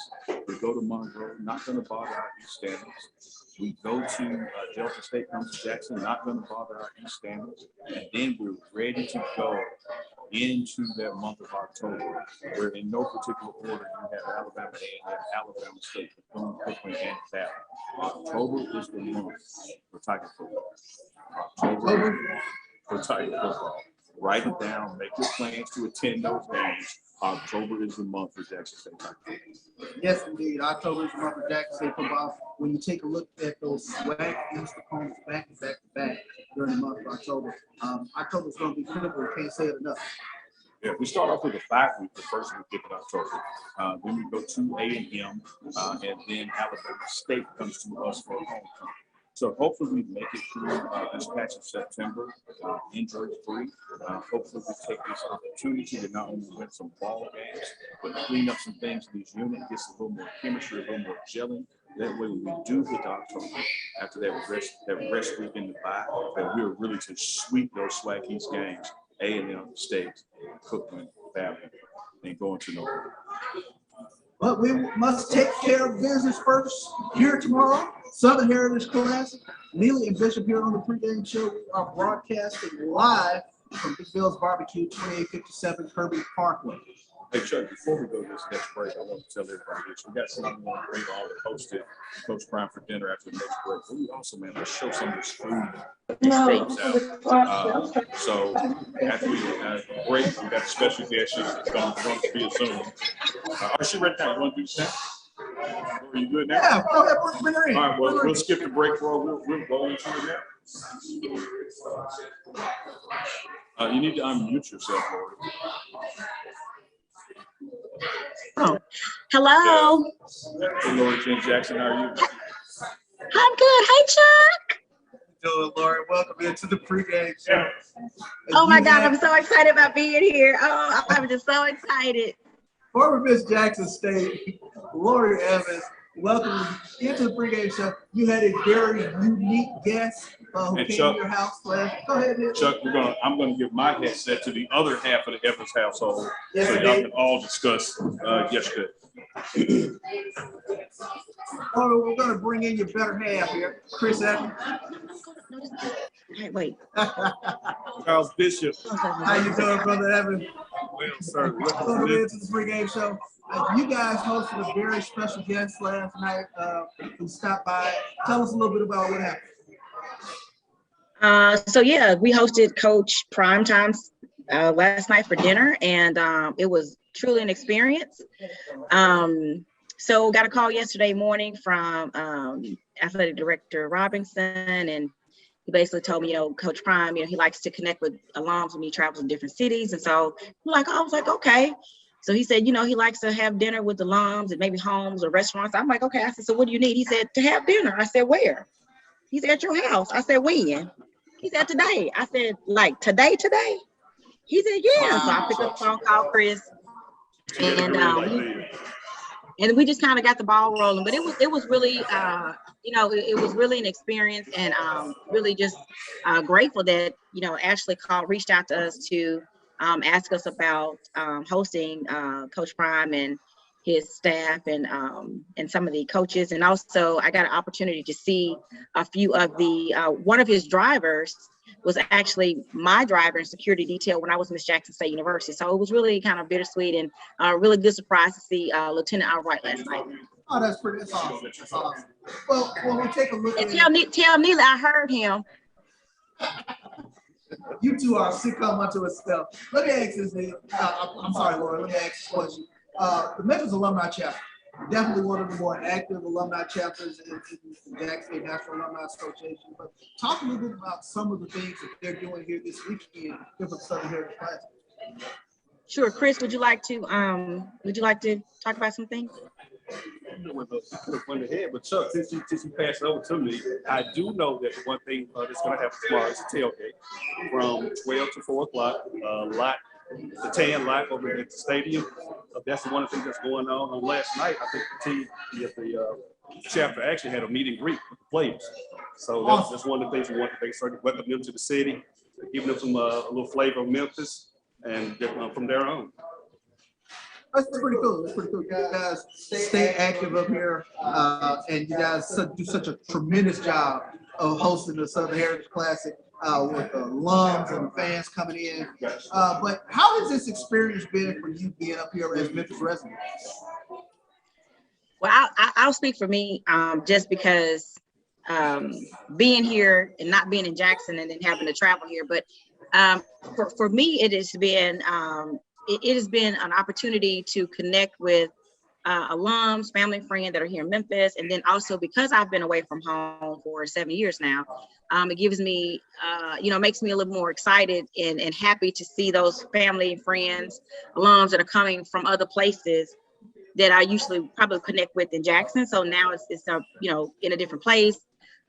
We go to Monroe, not going to bother our East Standards. We go to Delta State, comes to Jackson, not going to bother our East Standards. And then we're ready to go into that month of October, where in no particular order you have Alabama A&M, Alabama State, Bethune-Cookman, and Valley. October is the month for Tiger football. October for Tiger football. Write it down. Make your plans to attend those games. October is the month for Jackson State Tiger. Yes, indeed. October is the month for Jackson State football. When you take a look at those SWAC East opponents back to back during the month of October, October is going to be critical. Can't say it enough. Yeah, we start off with a 5-week, the first week of October. Then we go to A&M, and then Alabama State comes to us for a homecoming. So hopefully we make it through this patch of September, injury-free. Hopefully we take this opportunity to not only win some ball games, but clean up some things in these units, get a little more chemistry, a little more gelling. That way, when we do hit October, after that rest week in the bye, that we're really to sweep those SWAC East games, A&M State, Cookman, Valley, and going to November. But we must take care of business first. Here tomorrow, Southern Heritage Classic. Neely and Bishop here on the pregame show. We are broadcasting live from Big Bill's Barbecue, 2857 Kirby Parkway. Hey, Chuck, before we go to this next break, I want to tell everybody this. We got something on the radar that hosted Coach Prime for dinner after the next break. But we also, man, let's show some of this food. So after we break, we got a special guest. She's going to be soon. Are she ready now? You want to do the same? Are you good now? Yeah, go ahead, bring her in. All right, well, we'll skip the break, bro. We'll roll into it now. You need to unmute yourself, Lori. Oh, hello. Yeah. Hey, Lori Jen Jackson, how are you? I'm good. Hey, Chuck. Doing, Lori. Welcome into the pregame show. Oh my God, I'm so excited about being here. Oh, I'm just so excited. Former Miss Jackson State, Lori Evans, welcome into the pregame show. You had a very unique guest who came to your house. Go ahead, Nick. Chuck, I'm going to give my headset to the other half of the Evans household, yes, so y'all can all discuss yesterday. We're going to bring in your better half here, Chris Evans. Hey, wait. Charles Bishop. How you doing, Brother Evans? Well, sir. Welcome into the pregame show. You guys hosted a very special guest last night who stopped by. Tell us a little bit about what happened. So yeah, we hosted Coach Primetime last night for dinner, and it was truly an experience. So got a call yesterday morning from athletic director Robinson, and he basically told me, Coach Prime, he likes to connect with alums when he travels in different cities. And so I was like, okay. So he said, he likes to have dinner with alums and maybe homes or restaurants. I'm like, okay. I said, so what do you need? He said, to have dinner. I said, where? He said, at your house. I said, when? He said, today. I said, like, today? He said, yeah. So I picked up the phone, called Chris, and we just kind of got the ball rolling. But it was really, it was really an experience, and really just grateful that, Ashley reached out to us to ask us about hosting Coach Prime and his staff and some of the coaches. And also I got an opportunity to see a few of the, one of his drivers was actually my driver in security detail when I was Miss Jackson State University. So it was really kind of bittersweet and a really good surprise to see Lieutenant Albright last night. Oh, that's awesome. That's awesome. Well, when we take a look at tell Neely I heard him. You two are a sitcom unto itself. Let me ask this, I'm sorry, Laura. Let me ask this question. The Memphis Alumni Chapter, definitely one of the more active alumni chapters in the Jackson State National Alumni Association. But talk a little bit about some of the things that they're doing here this weekend here for the Southern Heritage Classic. Sure, Chris, would you like to talk about some things? With the one ahead, but Chuck, since you passed it over to me, I do know that the one thing that's going to happen tomorrow is a tailgate from 12 to 4 o'clock. The tan lot over at the stadium. That's one of the things that's going on. Last night, I think the team, the chapter actually had a meet and greet with the players. So that's one of the things we want to make sure to welcome them to the city, giving them some a little flavor of Memphis, and from there on. That's pretty cool. That's pretty cool. You guys stay active up here, and you guys do such a tremendous job of hosting the Southern Heritage Classic with the alums and the fans coming in. But how has this experience been for you being up here as Memphis residents? Well, I'll speak for me, just because being here and not being in Jackson and then having to travel here. But for me, it has been an opportunity to connect with alums, family, friends that are here in Memphis. And then also because I've been away from home for 7 years now, it gives me, makes me a little more excited and happy to see those family, friends, alums that are coming from other places that I usually probably connect with in Jackson. So now it's in a different place.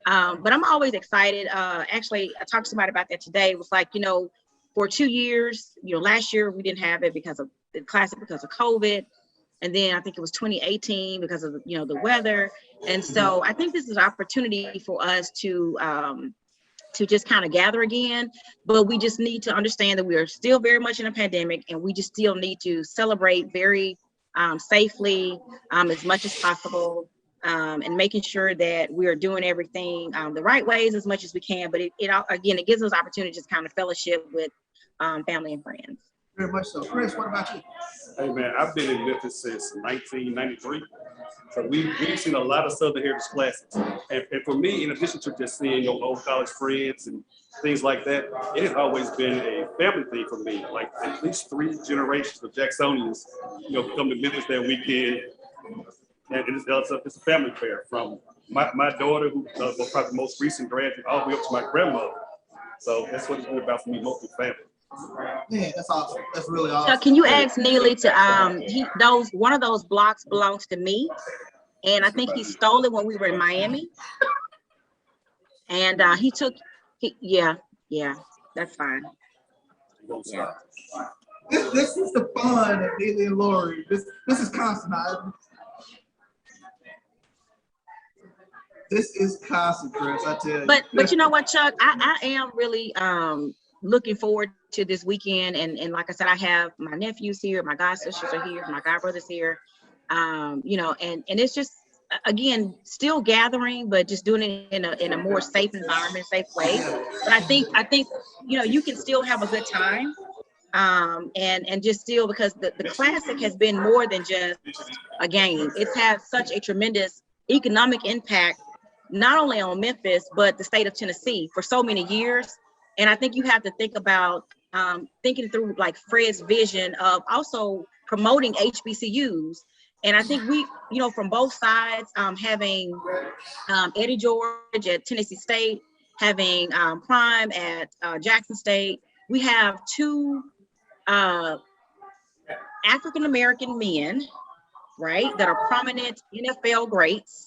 But I'm always excited. Actually, I talked to somebody about that today. It was like, for 2 years, last year we didn't have it because of the Classic, because of COVID. And then I think it was 2018 because of, the weather. And so I think this is an opportunity for us to just kind of gather again, but we just need to understand that we are still very much in a pandemic, and we just still need to celebrate very safely as much as possible, and making sure that we are doing everything the right ways as much as we can. But it gives us opportunity to just kind of fellowship with family and friends. Very much so. Chris, what about you? Hey man, I've been in Memphis since 1993. So we've seen a lot of Southern Heritage Classics. And for me, in addition to just seeing your old college friends and things like that, it has always been a family thing for me. Like at least 3 generations of Jacksonians, come to Memphis that weekend. And it's a family affair, from my daughter, who was probably the most recent graduate, all the way up to my grandmother. So that's what it's been about for me, mostly family. Yeah, that's awesome. That's really awesome. So can you ask Neely to one of those blocks belongs to me, and I think he stole it when we were in Miami, and yeah, that's fine. Yeah. This is the fun at Neely and Lori. This is constant. This is constant, Chris. I tell you. But you know what, Chuck? I am really looking forward to this weekend, and like I said, I have my nephews here, my god sisters are here, my god brothers here, and it's just, again, still gathering, but just doing it in a more safe environment, safe way. But I think you can still have a good time, and just still, because the Classic has been more than just a game. It's had such a tremendous economic impact, not only on Memphis but the state of Tennessee for so many years. And I think you have to think about thinking through like Fred's vision of also promoting HBCUs. And I think we, from both sides, having Eddie George at Tennessee State, having Prime at Jackson State, we have 2 African-American men, right, that are prominent NFL greats,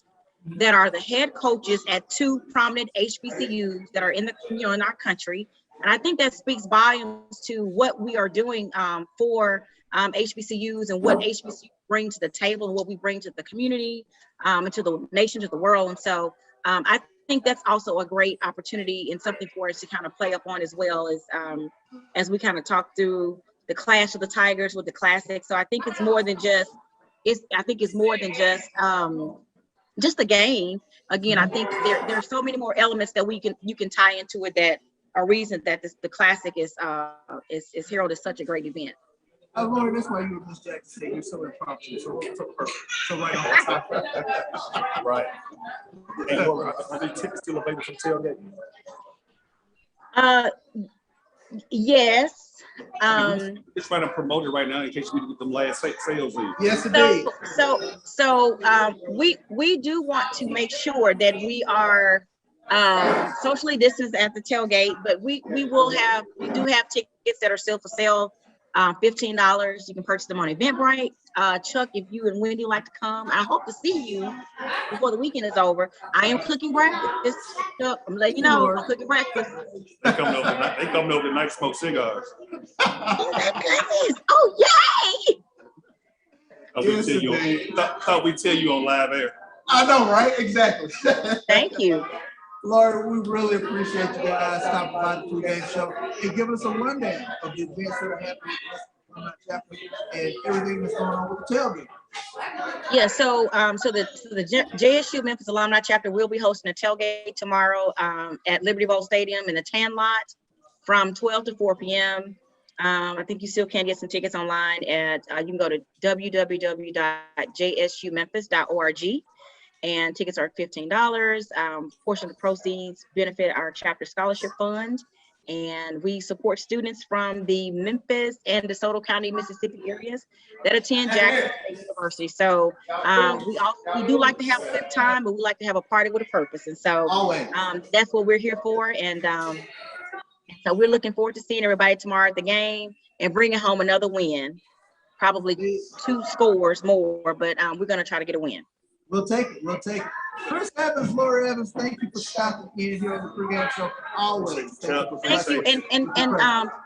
that are the head coaches at 2 prominent HBCUs that are in in our country. And I think that speaks volumes to what we are doing for HBCUs, and what HBCUs bring to the table, and what we bring to the community, and to the nation, to the world. And so I think that's also a great opportunity and something for us to kind of play up on, as well as we kind of talk through the clash of the Tigers with the Classic. So I think it's more than just just a game. Again, I think there are so many more elements that you can tie into it, that are reason that the Classic is heralded as such a great event. Lori, that's why you were Miss Jackson State. You're so impromptu, so perfect, so right on time. Right. Hey, Lori, are the tickets still available for tailgate? Yes. Just trying to promote it right now in case we get them last sales in. Yes, indeed. So we do want to make sure that we are socially distanced at the tailgate, but we do have tickets that are still for sale. $15. You can purchase them on Eventbrite. Chuck, if you and Wendy like to come, I hope to see you before the weekend is over. I am cooking breakfast. Chuck, I'm letting you know I'm cooking breakfast. They coming over tonight to smoke cigars. Oh my goodness! Oh yay! Thought we'd tell you on live air. I know, right? Exactly. Thank you. Lord, we really appreciate you guys stopping by the Pregame show and giving us a rundown of the events that are happening in our chapter and everything that's going on with the tailgate. Yeah, so the JSU Memphis Alumni Chapter will be hosting a tailgate tomorrow at Liberty Bowl Stadium in the Tan Lot from 12 to 4 p.m. I think you still can get some tickets online at you can go to www.jsumemphis.org. And tickets are $15. Portion of the proceeds benefit our chapter scholarship fund. And we support students from the Memphis and DeSoto County, Mississippi areas that attend Jackson State University. So we do like to have a good time, but we like to have a party with a purpose. And so that's what we're here for. And so we're looking forward to seeing everybody tomorrow at the game and bringing home another win, probably 2 scores more, but we're going to try to get a win. We'll take it. We'll take it. Chris Evans, Laura Evans, thank you for stopping in here on the Pregame show. Always. Thank you. And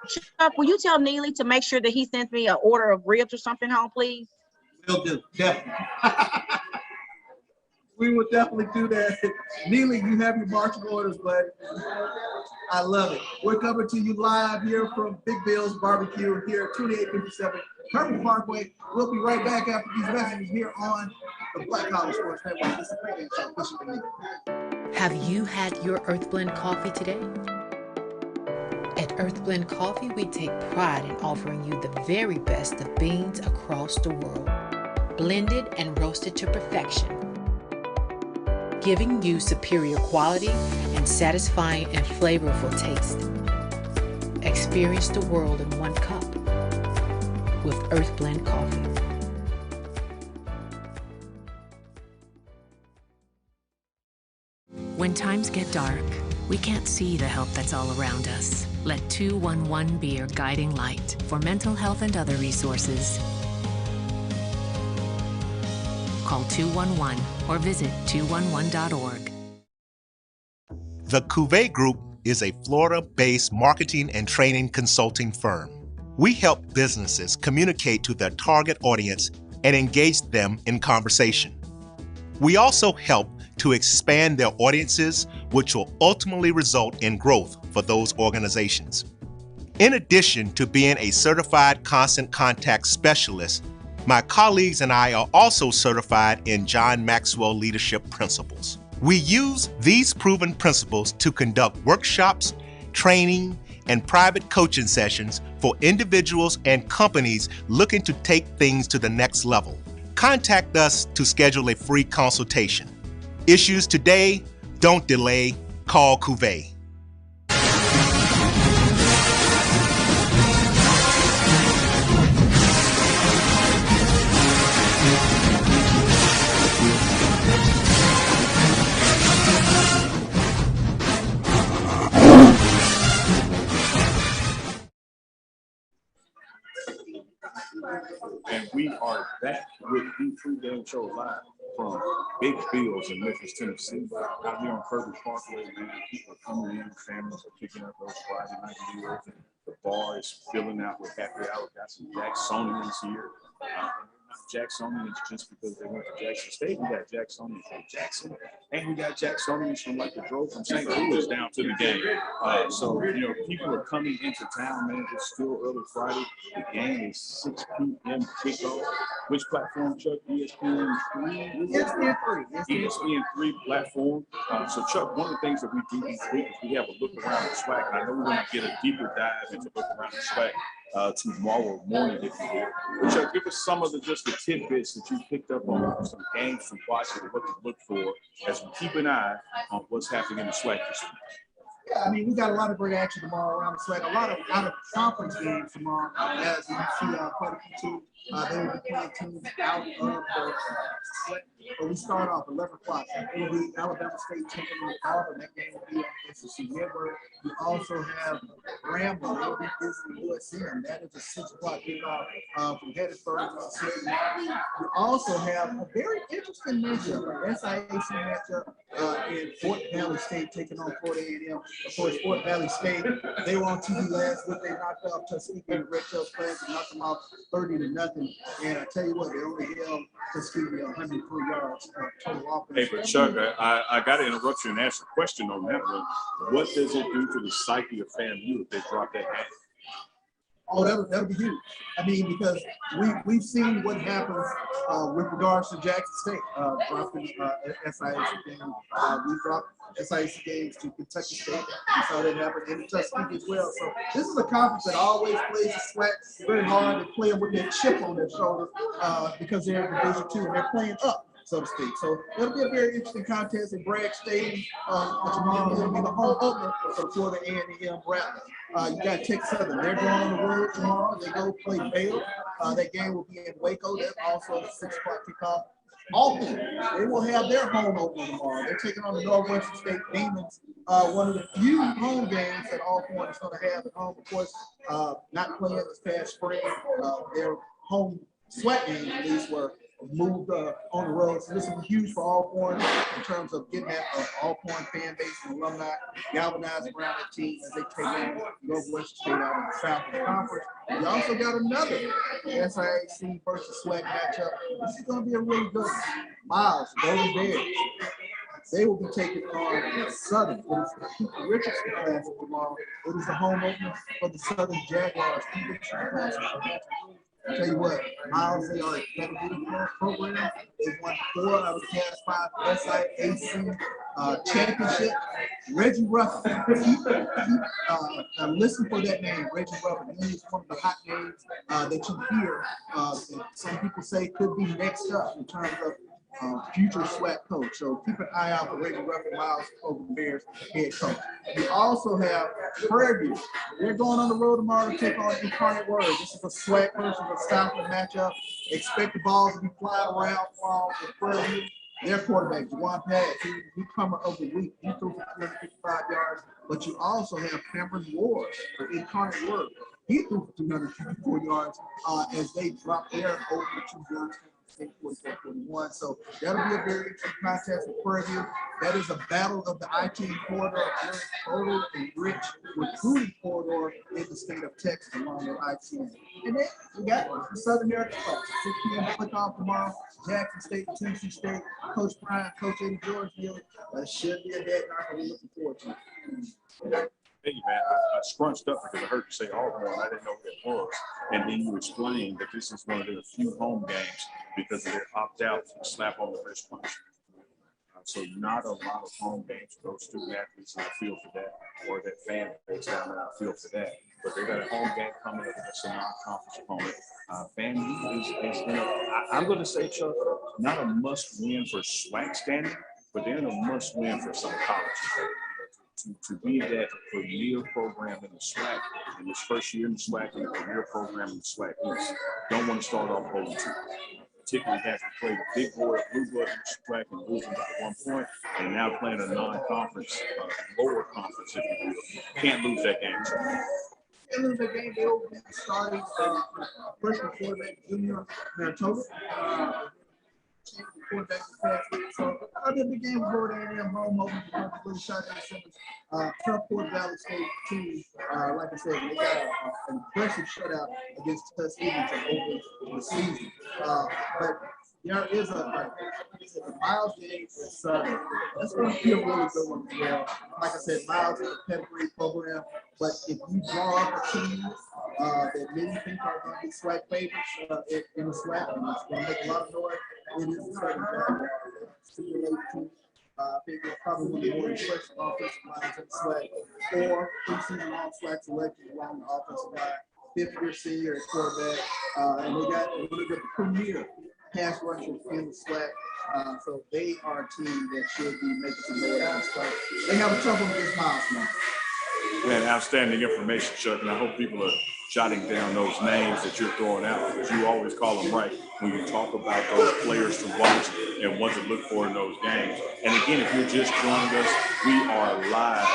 Chuck, will you tell Neely to make sure that he sends me an order of ribs or something home, please? Will do. Definitely. We will definitely do that. Neely, you have your marching orders, bud. I love it. We're coming to you live here from Big Bill's Barbecue here at 2857 Kirby Parkway. We'll be right back after these messages here on the Black College Sports Network. This is Pregame Show. Have you had your Earthblend coffee today? At Earthblend Coffee, we take pride in offering you the very best of beans across the world, blended and roasted to perfection, giving you superior quality and satisfying and flavorful taste. Experience the world in one cup with Earthblend Coffee. When times get dark, we can't see the help that's all around us. Let 211 be your guiding light for mental health and other resources. Call 211 or visit 211.org. The Cuvée Group is a Florida-based marketing and training consulting firm. We help businesses communicate to their target audience and engage them in conversation. We also help to expand their audiences, which will ultimately result in growth for those organizations. In addition to being a certified constant contact specialist, my colleagues and I are also certified in John Maxwell Leadership Principles. We use these proven principles to conduct workshops, training, and private coaching sessions for individuals and companies looking to take things to the next level. Contact us to schedule a free consultation. Issues today, don't delay, call Cuvée. And we are back with the Pregame show live from Big Bill's in Memphis, Tennessee. Out here on Kirby Parkway, man, people are coming in, families are picking up those Friday night meals, and the bar is filling out with happy hour. Got some Jacksonians here. Jacksonians just because they went to Jackson State. We got Jacksonians from Jackson, and we got Jacksonians from like the drove from St. Louis down to the game. So people are coming into town, man. It's still early Friday. The game is 6 p.m. kickoff. Which platform, Chuck? ESPN3. ESPN3 platform. So Chuck, one of the things that we do each week is we have a look around the SWAC, and I know we're going to get a deeper dive into look around the SWAC tomorrow morning, if you will. Chuck, give us some of the tidbits that you picked up on some games to watch and what to look for as we keep an eye on what's happening in the SWAC this week. Yeah, I mean, we got a lot of great action tomorrow around the SWAC. A lot of out-of-conference games tomorrow, as you see quite a few teams. They will be playing teams out of the SWAC. But we start off at 11 o'clock. It will be Alabama State taking on Auburn. That game will be on SEC Network. We also have Grambling. They will be visiting USM. That is a 6 o'clock kickoff from Gettysburg, Mississippi. We also have a very interesting matchup, an SIAC matchup in Fort Valley State taking on Florida A&M. Of course, Fort Valley State, they were on TV last week. They knocked off Tuskegee in the Red Tails Class and knocked them off 30-0. And I tell you what, they only held Tuskegee 103 yards total offense. Hey, but Chuck, I got to interrupt you and ask a question on that one. What does it do to the psyche of FAMU if they drop that game? Oh, that'll be huge. I mean, because we've seen what happens with regards to Jackson State dropping SIAC games. We dropped SIAC games to Kentucky State. We saw that happen in Tuskegee as well. So this is a conference that always plays the SWAC very hard. They play them with their chip on their shoulder because they're in Division II and they're playing up, so to speak. So it'll be a very interesting contest in Bragg Stadium tomorrow. It'll be the home opener for the Florida A&M Rattlers. You got Texas Southern. They're going on the road tomorrow. They go play Baylor. That game will be in Waco. That's also a 6 o'clock kickoff. Auburn, they will have their home opener tomorrow. They're taking on the Northwestern State Demons. One of the few home games that Auburn is going to have at home. Of course, not playing this past spring. Their home SWAC games, at least, were moved on the road. So this is huge for Alcorn in terms of getting that Alcorn fan base and alumni galvanized around the team as they take on Northwestern State out in the South of the conference. We also got another SIAC versus SWAC matchup. This is going to be a really good one. Miles, Golden Bears. They will be taking on Southern. It is the Pete Richardson Classic tomorrow. It is the home opener for the Southern Jaguars. Pete Richardson Classic. I tell you what, Miles, they are a category program. They've won 4 out of the past 5 SIAC championship. Reggie Ruffin, listen for that name, Reggie Ruffin. He is one of the hot names that you hear. Some people say could be next up in terms of future SWAC coach. So keep an eye out for Reggie Ruffin, Miles over the Bears head coach. We also have Prairie View. They're going on the road tomorrow to take on Incarnate Word. This is a SWAC versus a Southland matchup. Expect the balls to be flying around for Prairie View. Their quarterback, Juwan Pads, he comer of the week. He threw for 255 yards. But you also have Cameron Ward for Incarnate Word. He threw for 254 yards as they dropped their over 2 yards. 44-41. So that'll be a very interesting contest for Prairie View. That is a battle of the I-10 corridor, a very fertile and rich recruiting corridor in the state of Texas along with I-10. And then we got the Southern American Folks. 6 p.m. kickoff tomorrow. Jackson State, Tennessee State, Coach Brian, Coach Eddie George Neal. Should be a dead knocker we're looking forward to. Hey, man, I scrunched up because I heard you say Auburn. I didn't know what it was. And then you explained that this is one of the few home games because of their opt-out from slap on the wrist punishment. So not a lot of home games for those student athletes, and I feel for that, or that fan base down there, I feel for that. But they got a home game coming up against a non-conference opponent. FAMU is I'm going to say, Chuck, not a must-win for SWAC standing, but they're a must-win for some colleges. To be that premier program in the SWAC in this first year in the SWAC and a premier program in the SWAC East. Don't want to start off 0-2. Particularly having played a big boy blue blood in the SWAC and losing by 1 point, and now playing a non-conference, lower conference, if you will. Can't lose that game. Can't lose that game. They will be starting freshman quarterback junior Manitoba. Quarterback this past week. So I did the game with Florida A&M home open for a little shot at the tough Fort Valley State team. Like I said, they got an impressive shutout against Tuskegee to open the season. But there is a Miles game that's that's going to be a really good one as well. Like I said, Miles is a pedigree program, but if you draw up a team that many think are going to be SWAC favorites in the SWAC, and it's going to make a lot of noise, it is a certain value. I think it's probably one of the more impressive offensive lines in the SWAC. 4 preseason all SWAC selections along the offensive line. 5th-year senior at quarterback, and they got one of the premier pass rushers in the SWAC. So they are a team that should be making some noise. They have a tough one against Miles now. Man, outstanding information, Chuck, and I hope people are jotting down those names that you're throwing out, because you always call them right when you talk about those players to watch and what to look for in those games. And again, if you're just joining us, we are live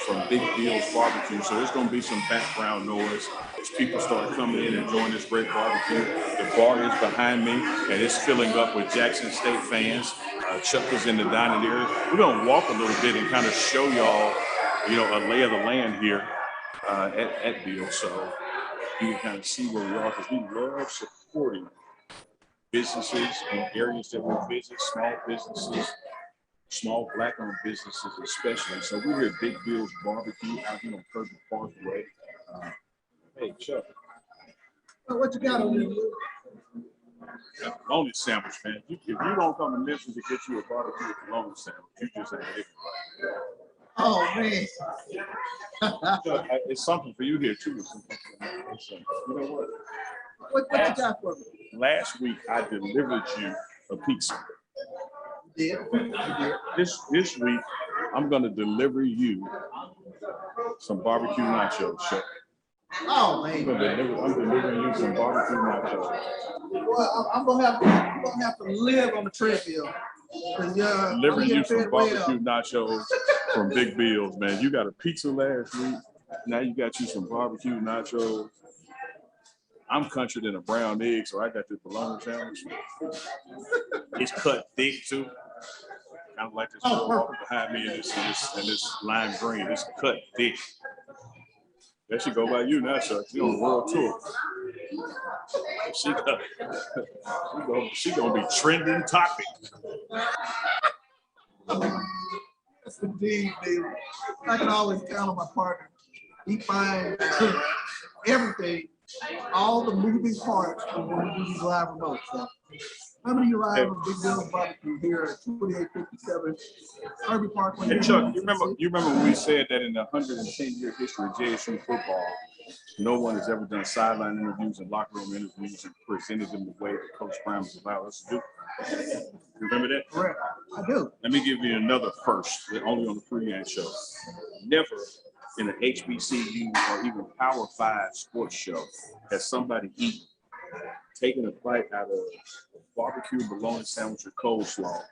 from Big Bill's Barbecue, so there's going to be some background noise as people start coming in and enjoying this great barbecue. The bar is behind me, and it's filling up with Jackson State fans. Chuck is in the dining area. We're going to walk a little bit and kind of show y'all, a lay of the land here at Bill, so you can kind of see where we are, because we love supporting businesses in areas that we visit, small businesses, small Black-owned businesses especially. So we're here at Big Bill's Barbecue out here on Kirby Parkway. Hey, Chuck. What you got on there? Bologna sandwich, man. If you don't come to Memphis to get you a barbecue with a bologna sandwich, you just ain't living right. Oh, man. Chuck, it's something for you here, too. You know what? What you got for me? Last week, I delivered you a pizza. You did. This week, I'm going to deliver you some barbecue nachos, Chuck. Oh, man. I'm delivering you some barbecue nachos. Well, I'm gonna have to live on the treadmill. Delivering you some barbecue nachos from Big Bill's, man. You got a pizza last week. Now you got you some barbecue nachos. I'm country than a brown egg, so I got this bologna sandwich. It's cut thick too. Kind of like this girl walking behind me in this lime green. It's cut thick. That should go by you now, Chuck. She's on a world tour. She gonna be trending topic. That's indeed, baby. I can always count on my partner. He finds everything, all the moving parts when we do these live remotes. So, how many of you live on Big Bill's Barbecue here at 2857 Kirby Parkway? Hey, Chuck, you remember when we said that in the 110-year history of JSU football, no one has ever done sideline interviews and locker room interviews and presented them the way that Coach Prime has allowed us to do? Remember that? Correct. I do. Let me give you another first, only on the pregame show. Never in an HBCU or even Power 5 sports show has somebody taken a bite out of a barbecue bologna sandwich with coleslaw.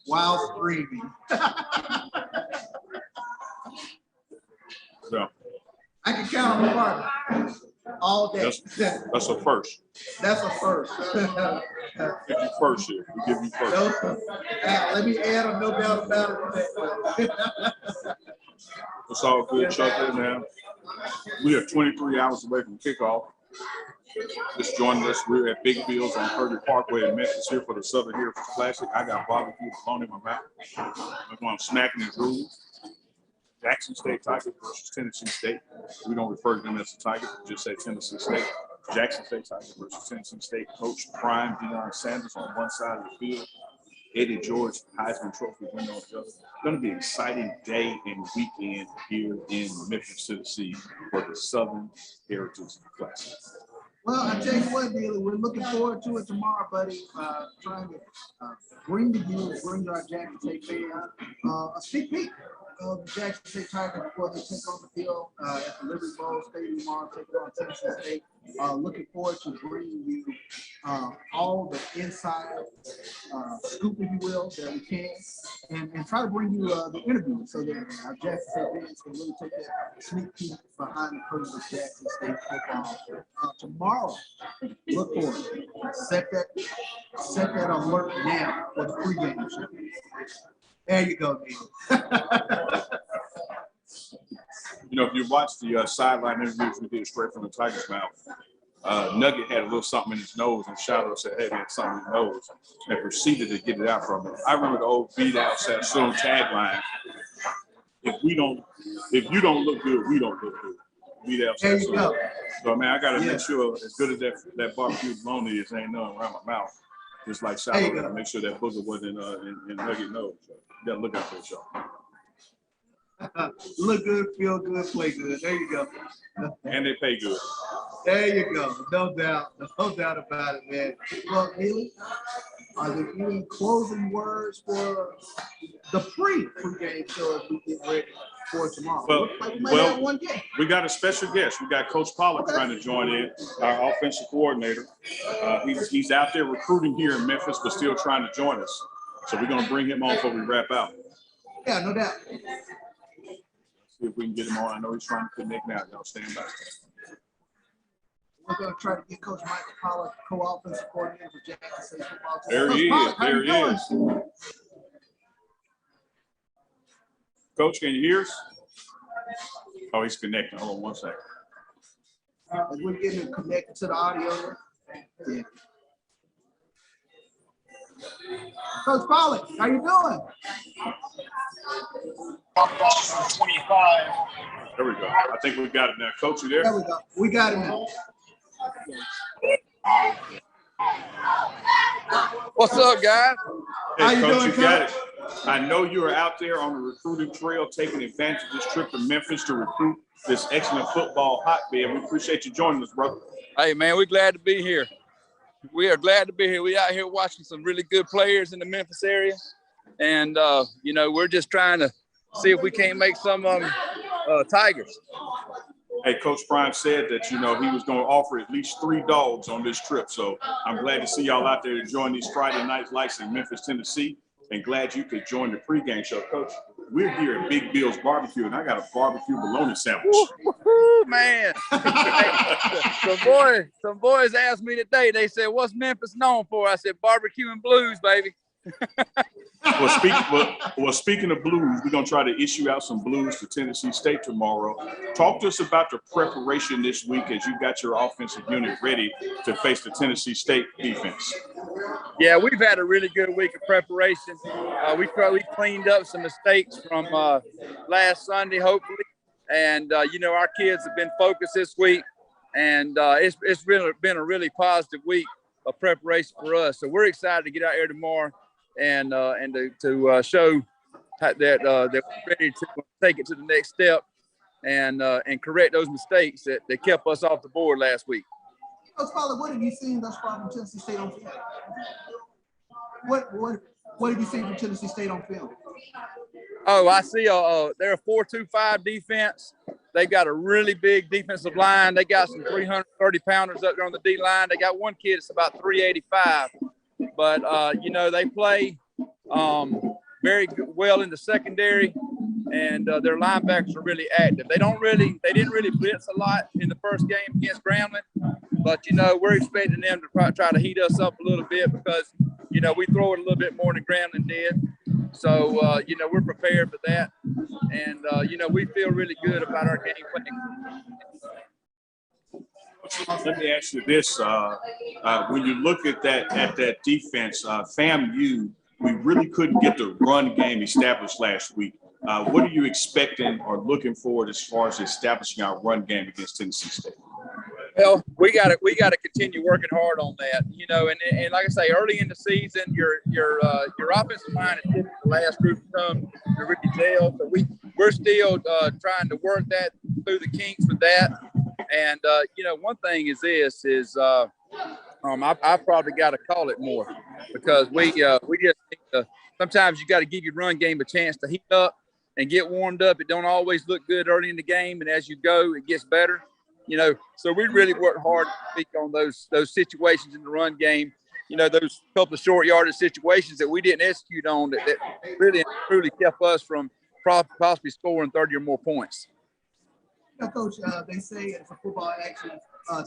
While screaming. So, I can count on my partner all day. That's a first. That's a first. Give you first here. We give you first. Let me add a no doubt about it. It's all good, Chuck, now. We are 23 hours away from kickoff. Just joining us. We're at Big Bill's on Kirby Parkway in Memphis here for the Southern Heritage Classic. I got barbecue bologna in my mouth. That's why I'm smacking and drooling. Jackson State Tigers versus Tennessee State. We don't refer to them as the Tigers, we just say Tennessee State. Jackson State Tigers versus Tennessee State. Coach Prime, Deion Sanders on one side of the field. Eddie George, Heisman Trophy winner on the other. It's going to be an exciting day and weekend here in Memphis, Tennessee for the Southern Heritage Classic. Well, I tell you what, Billy, we're looking forward to it tomorrow, buddy. Trying to bring to our Jackson State fans a sneak peek of the Jackson State Tigers before they take on the field at the Liberty Bowl Stadium tomorrow, taking on Tennessee State. Looking forward to bringing you all the inside scoop, if you will, that we can, and try to bring you the interview so that our Jackson State fans can really take that sneak peek behind the curtain of Jackson State football. Tomorrow, look for it. Set that alert now for the pregame show. There you go, Neil. If you watch the sideline interviews we did straight from the Tigers' mouth, Nugget had a little something in his nose, and Shadow said, "Hey, man, something in his nose," and proceeded to get it out from him. I remember the old beat out Sassoon tagline: if you don't look good, we don't look good." Beat out Sassoon. So, man, I got to make sure, as good as that barbecue bologna is, ain't nothing around my mouth. Just like Shadow, got to make sure that booger wasn't in Nugget nose. So you got to look out for y'all. Look good, feel good, play good. There you go. And they pay good. There you go. No doubt about it, man. Well, Neely, Are there any closing words for the pre-game show as we get ready for tomorrow? Well, Looks like we might have one game. We got a special guest. We got Coach Pollard trying to join in, our offensive coordinator. He's out there recruiting here in Memphis, but still trying to join us. So we're going to bring him on before we wrap out. Yeah, no doubt. See if we can get him on. I know he's trying to connect now. Y'all stand by. We're going to try to get Coach Michael Pollard, co-offensive coordinator for Jackson State football team. There he is. There he is. Coach, can you hear us? Oh, he's connecting. Hold on one second. We're getting him connected to the audio. Yeah. Coach Pollard, how you doing? 25. There we go. I think we got it now. Coach, you there? There we go. We got it now. What's up, guys? Hey, how you Coach, doing, you got it. I know you are out there on the recruiting trail taking advantage of this trip to Memphis to recruit this excellent football hotbed. We appreciate you joining us, brother. Hey, man, we're glad to be here. We are glad to be here. We out here watching some really good players in the Memphis area. And, you know, we're just trying to see if we can't make some of them Tigers. Hey, Coach Prime said that, you know, he was going to offer at least 3 dogs on this trip. So I'm glad to see y'all out there enjoying these Friday night lights in Memphis, Tennessee, and glad you could join the pregame show. Coach, we're here at Big Bill's Barbecue, and I got a barbecue bologna sandwich. Woo, man. Some boys asked me today, they said, what's Memphis known for? I said, barbecue and blues, baby. Well, speaking of blues, we're going to try to issue out some blues to Tennessee State tomorrow. Talk to us about the preparation this week as you got your offensive unit ready to face the Tennessee State defense. Yeah, we've had a really good week of preparation. We cleaned up some mistakes from last Sunday, hopefully. And, you know, our kids have been focused this week. And it's really been a really positive week of preparation for us. So we're excited to get out here tomorrow and to show that we're ready to take it to the next step and correct those mistakes that kept us off the board last week. Coach Pollard, what have you seen thus far from Tennessee State on film? What have you seen from Tennessee State on film? Oh, I see. They're a 4-2-5 defense. They got a really big defensive line. They got some 330-pounders up there on the D line. They got one kid that's about 385. But you know, they play very well in the secondary, and their linebackers are really active. They didn't really blitz a lot in the first game against Grambling, but you know, we're expecting them to try to heat us up a little bit because you know we throw it a little bit more than Grambling did. So you know, we're prepared for that, and you know, we feel really good about our game plan. Let me ask you this: when you look at that defense, FAMU, we really couldn't get the run game established last week. What are you expecting or looking forward as far as establishing our run game against Tennessee State? Well, we got to continue working hard on that, you know. And like I say, early in the season, your offensive line is typically the last group to come to really gel. So we're still trying to work that through the kinks with that. And you know, one thing is I probably got to call it more because we just need to, sometimes you got to give your run game a chance to heat up and get warmed up. It don't always look good early in the game, and as you go, it gets better. You know, so we really worked hard to speak on those situations in the run game. You know, those couple of short yardage situations that we didn't execute on that really truly kept us from possibly scoring 30 or more points. You know, Coach, they say it's a football action.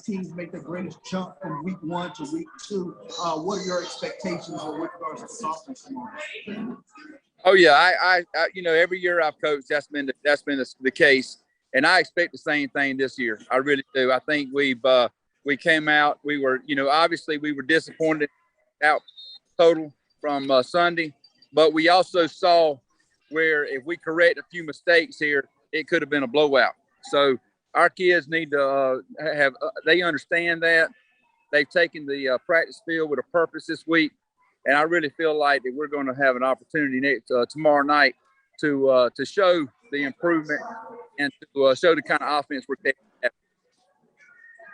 Teams make the greatest jump from week 1 to week 2. What are your expectations with regards to sophomore tomorrow? Oh yeah, I you know, every year I've coached, that's been the case. And I expect the same thing this year. I really do. I think we came out. We were, you know, obviously we were disappointed out total from Sunday, but we also saw where if we correct a few mistakes here, it could have been a blowout. So our kids need to they understand that. They've taken the practice field with a purpose this week, and I really feel like that we're going to have an opportunity tomorrow night to show the improvement and to show the kind of offense we're taking.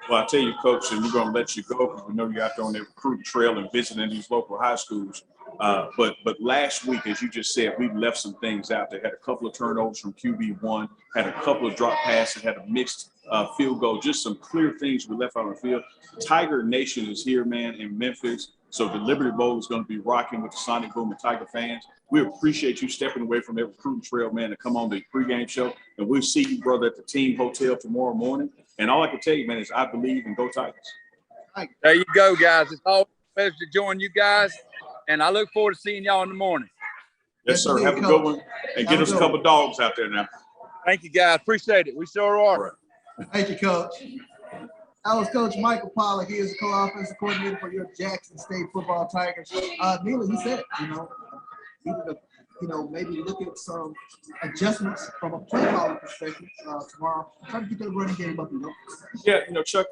Well, I tell you, Coach, and we're going to let you go because we know you're out there on that recruiting trail and visiting these local high schools. But last week, as you just said, we left some things out there. Had a couple of turnovers from QB1, had a couple of drop passes, had a mixed field goal, just some clear things we left out on the field. Tiger Nation is here, man, in Memphis. So the Liberty Bowl is going to be rocking with the Sonic Boom and Tiger fans. We appreciate you stepping away from that recruiting trail, man, to come on the pregame show. And we'll see you, brother, at the team hotel tomorrow morning. And all I can tell you, man, is I believe in Go Tigers. There you go, guys. It's always a pleasure to join you guys. And I look forward to seeing y'all in the morning. Yes, sir. Have a good one. And get us a couple of dogs out there now. Thank you, guys. Appreciate it. We sure are. Thank you, Coach. That was Coach Michael Pollack. He is the co-offensive coordinator for your Jackson State football Tigers. Neely, he said, maybe look at some adjustments from a play calling perspective tomorrow. Try to get that running game up and up. Yeah, Chuck,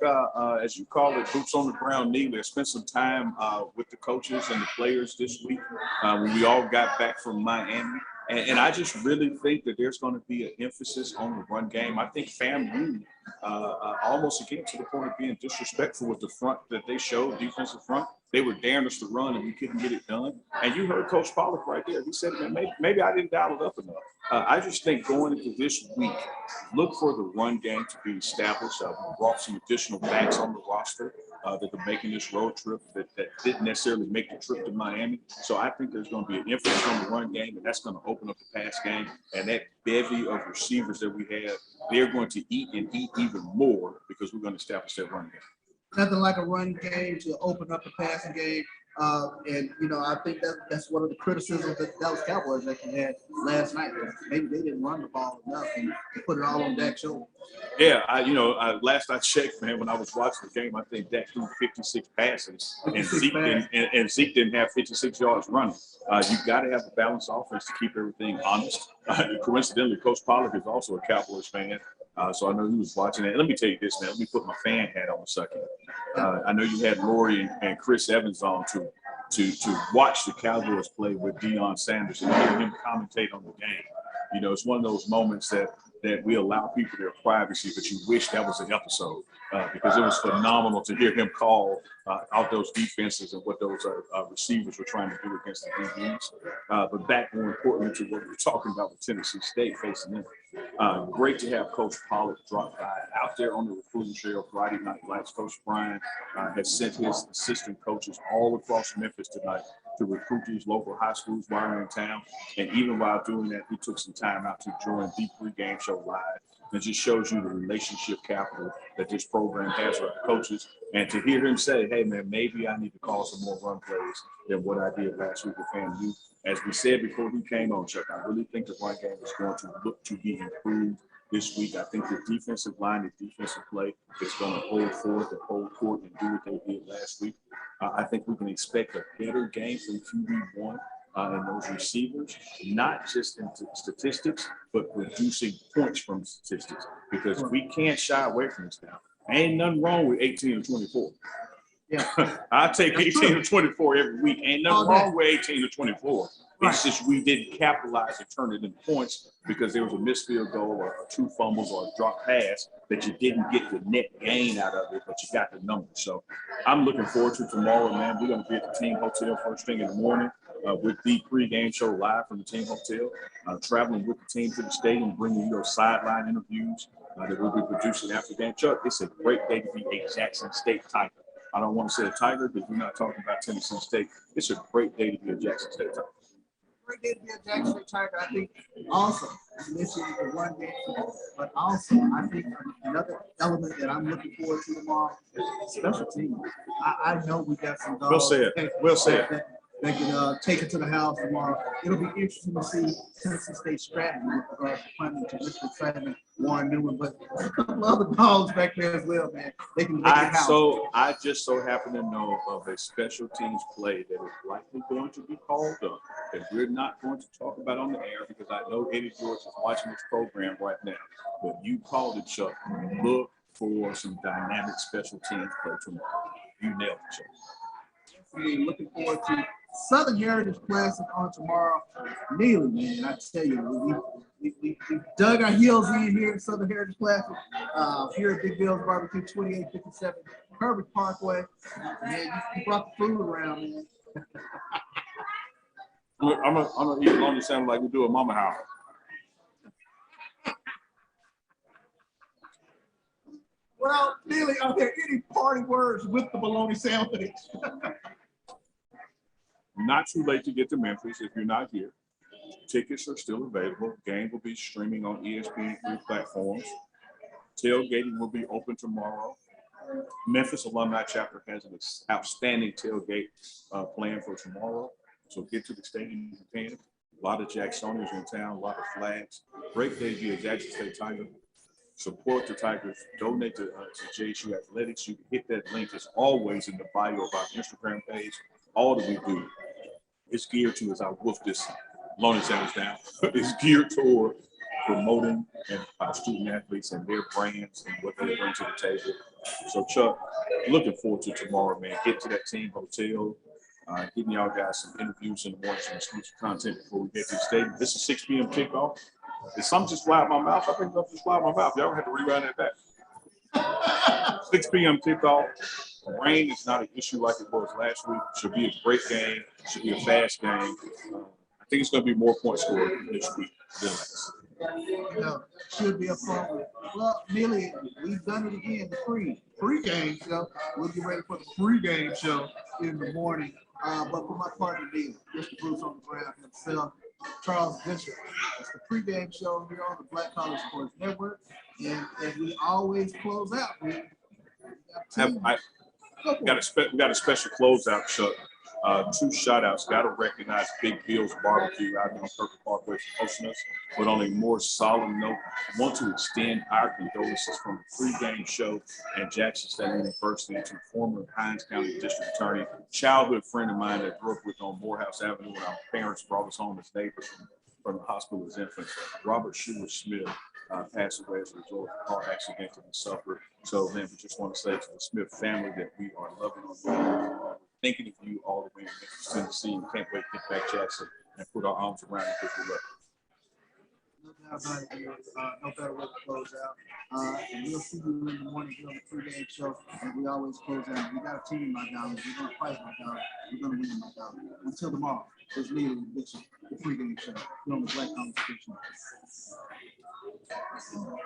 as you call it, boots on the ground, Neely. I spent some time with the coaches and the players this week when we all got back from Miami. And I just really think that there's going to be an emphasis on the run game. I think FAMU almost again to the point of being disrespectful with the front that they showed, defensive front. They were daring us to run and we couldn't get it done. And you heard Coach Pollack right there. He said, man, maybe I didn't dial it up enough. I just think going into this week, look for the run game to be established. We brought some additional backs on the roster that are making this road trip that didn't necessarily make the trip to Miami. So I think there's going to be an emphasis on the run game, and that's going to open up the pass game. And that bevy of receivers that we have, they're going to eat and eat even more because we're going to establish that run game. Nothing like a run game to open up the passing game. I think that's one of the criticisms that Dallas Cowboys actually had last night. Maybe they didn't run the ball enough and they put it all on Dak's shoulder. Yeah, last I checked, man, when I was watching the game, I think Dak threw 56 passes, and Zeke didn't have 56 yards running. You've got to have a balanced offense to keep everything honest. Coincidentally, Coach Pollack is also a Cowboys fan. So I know he was watching it. Let me tell you this, man. Let me put my fan hat on a second. I know you had Lori and Chris Evans on to watch the Cowboys play with Deion Sanders and hear him commentate on the game. It's one of those moments that we allow people their privacy, but you wish that was an episode because it was phenomenal to hear him call out those defenses and what those receivers were trying to do against the DBs. But back more importantly to what we were talking about with Tennessee State facing them. Great to have Coach Pollack drop by out there on the recruiting trail Friday night lights. Coach Brian has sent his assistant coaches all across Memphis tonight to recruit these local high schools while we're in town. And even while doing that, he took some time out to join the pregame show live. It just shows you the relationship capital that this program has with the coaches. And to hear him say, hey, man, maybe I need to call some more run plays than what I did last week with FAMU. As we said before we came on, Chuck, I really think the run game is going to look to be improved this week. I think the defensive line, the defensive play is going to hold forth and hold court and do what they did last week. I think we can expect a better game from QB1 and those receivers, not just in statistics, but producing points from statistics, because we can't shy away from this now. Ain't nothing wrong with 18 to 24. Yeah, I take 18 to 24 every week. Ain't nothing wrong with 18 to 24. It's just we didn't capitalize and turn it into points because there was a missed field goal or two fumbles or a drop pass that you didn't get the net gain out of it, but you got the numbers. So I'm looking forward to tomorrow, man. We're going to be at the team hotel first thing in the morning with the pregame show live from the team hotel, traveling with the team to the stadium, bringing you those sideline interviews that we'll be producing after game. Chuck, it's a great day to be a Jackson State Tiger. I don't want to say a Tiger because we're not talking about Tennessee State. It's a great day to be a Jackson State Tiger. Great day to be a Jackson State Tiger. I think also, this is the one game, but also I think another element that I'm looking forward to tomorrow is special teams. I know we got some dogs. We'll say it. That can take it to the house tomorrow. It'll be interesting to see Tennessee State strategy with regards to punting to Mr. Excitement, Warren Newman, but there's a couple other dogs back there as well, man. They can make it house. I just so happen to know of a special teams play that is likely going to be called up that we're not going to talk about on the air because I know Eddie George is watching this program right now. But you called it, Chuck. Look for some dynamic special teams play tomorrow. You nailed it, Chuck. We're looking forward to Southern Heritage Classic on tomorrow. Neely, man, I tell you, we dug our heels in here at Southern Heritage Classic. Here at Big Bill's Barbecue, 2857 Kirby Parkway. Man, you brought the food around, man. I'm gonna eat bologna sandwich like we do at Mama House. Well, Neely, are there any parting words with the bologna sandwich? Not too late to get to Memphis if you're not here. Tickets are still available. Game will be streaming on ESPN3 platforms. Tailgating will be open tomorrow. Memphis Alumni Chapter has an outstanding tailgate planned for tomorrow. So get to the stadium if you can. A lot of Jacksonians in town, a lot of flags. Great day to be a Jackson State Tiger. Support the Tigers. Donate to JSU Athletics. You can hit that link. It's always in the bio of our Instagram page. All that we do is geared to, as I wolf this bologna sandwich down, is geared toward promoting and our student athletes and their brands and what they bring to the table. So Chuck, looking forward to tomorrow, man. Get to that team hotel. Giving y'all guys some interviews in the morning, some exclusive content before we get to the stadium. This is 6 p.m. kickoff. Did something just fly out my mouth? I think something just fly out my mouth. Y'all had to rewind that back. 6 p.m. kickoff. Rain is not an issue like it was last week. Should be a great game. Should be a fast game. I think it's going to be more points scored this week than last. No, should be a fun one. Well, Neely, we've done it again. The pre-game show. We'll get ready for the pre-game show in the morning. But for my partner, Neely, Mr. Bruce on the ground himself, Charles Bishop. It's the pre-game show here on the Black College Sports Network. And as we always close out, we got a special closeout, Chuck. 2 shout-outs. Got to recognize Big Bill's Barbecue out here on Kirby Parkway for hosting us. But on a more solemn note, I want to extend our condolences from the pre-game show at Jackson State University to former Hinds County District Attorney, childhood friend of mine that grew up with on Morehouse Avenue when our parents brought us home as neighbors from the hospital as infants. Robert Schuler Smith passed away as a result of a car accident that he suffered. So, man, we just want to say to the Smith family that we are loving on you. Thinking of you all the way in Memphis, Tennessee, and can't wait to get back Jackson and put our arms around you because we love you. No doubt about it. No better way to close out. And we'll see you in the morning here on the pre-game show. And we always close out. We got a team, my dollars. We're going to fight, my dollars. We're going to win, my dollars. Until tomorrow, it's Neely and Bishop, the pre-game show here on the Black College Sports Network.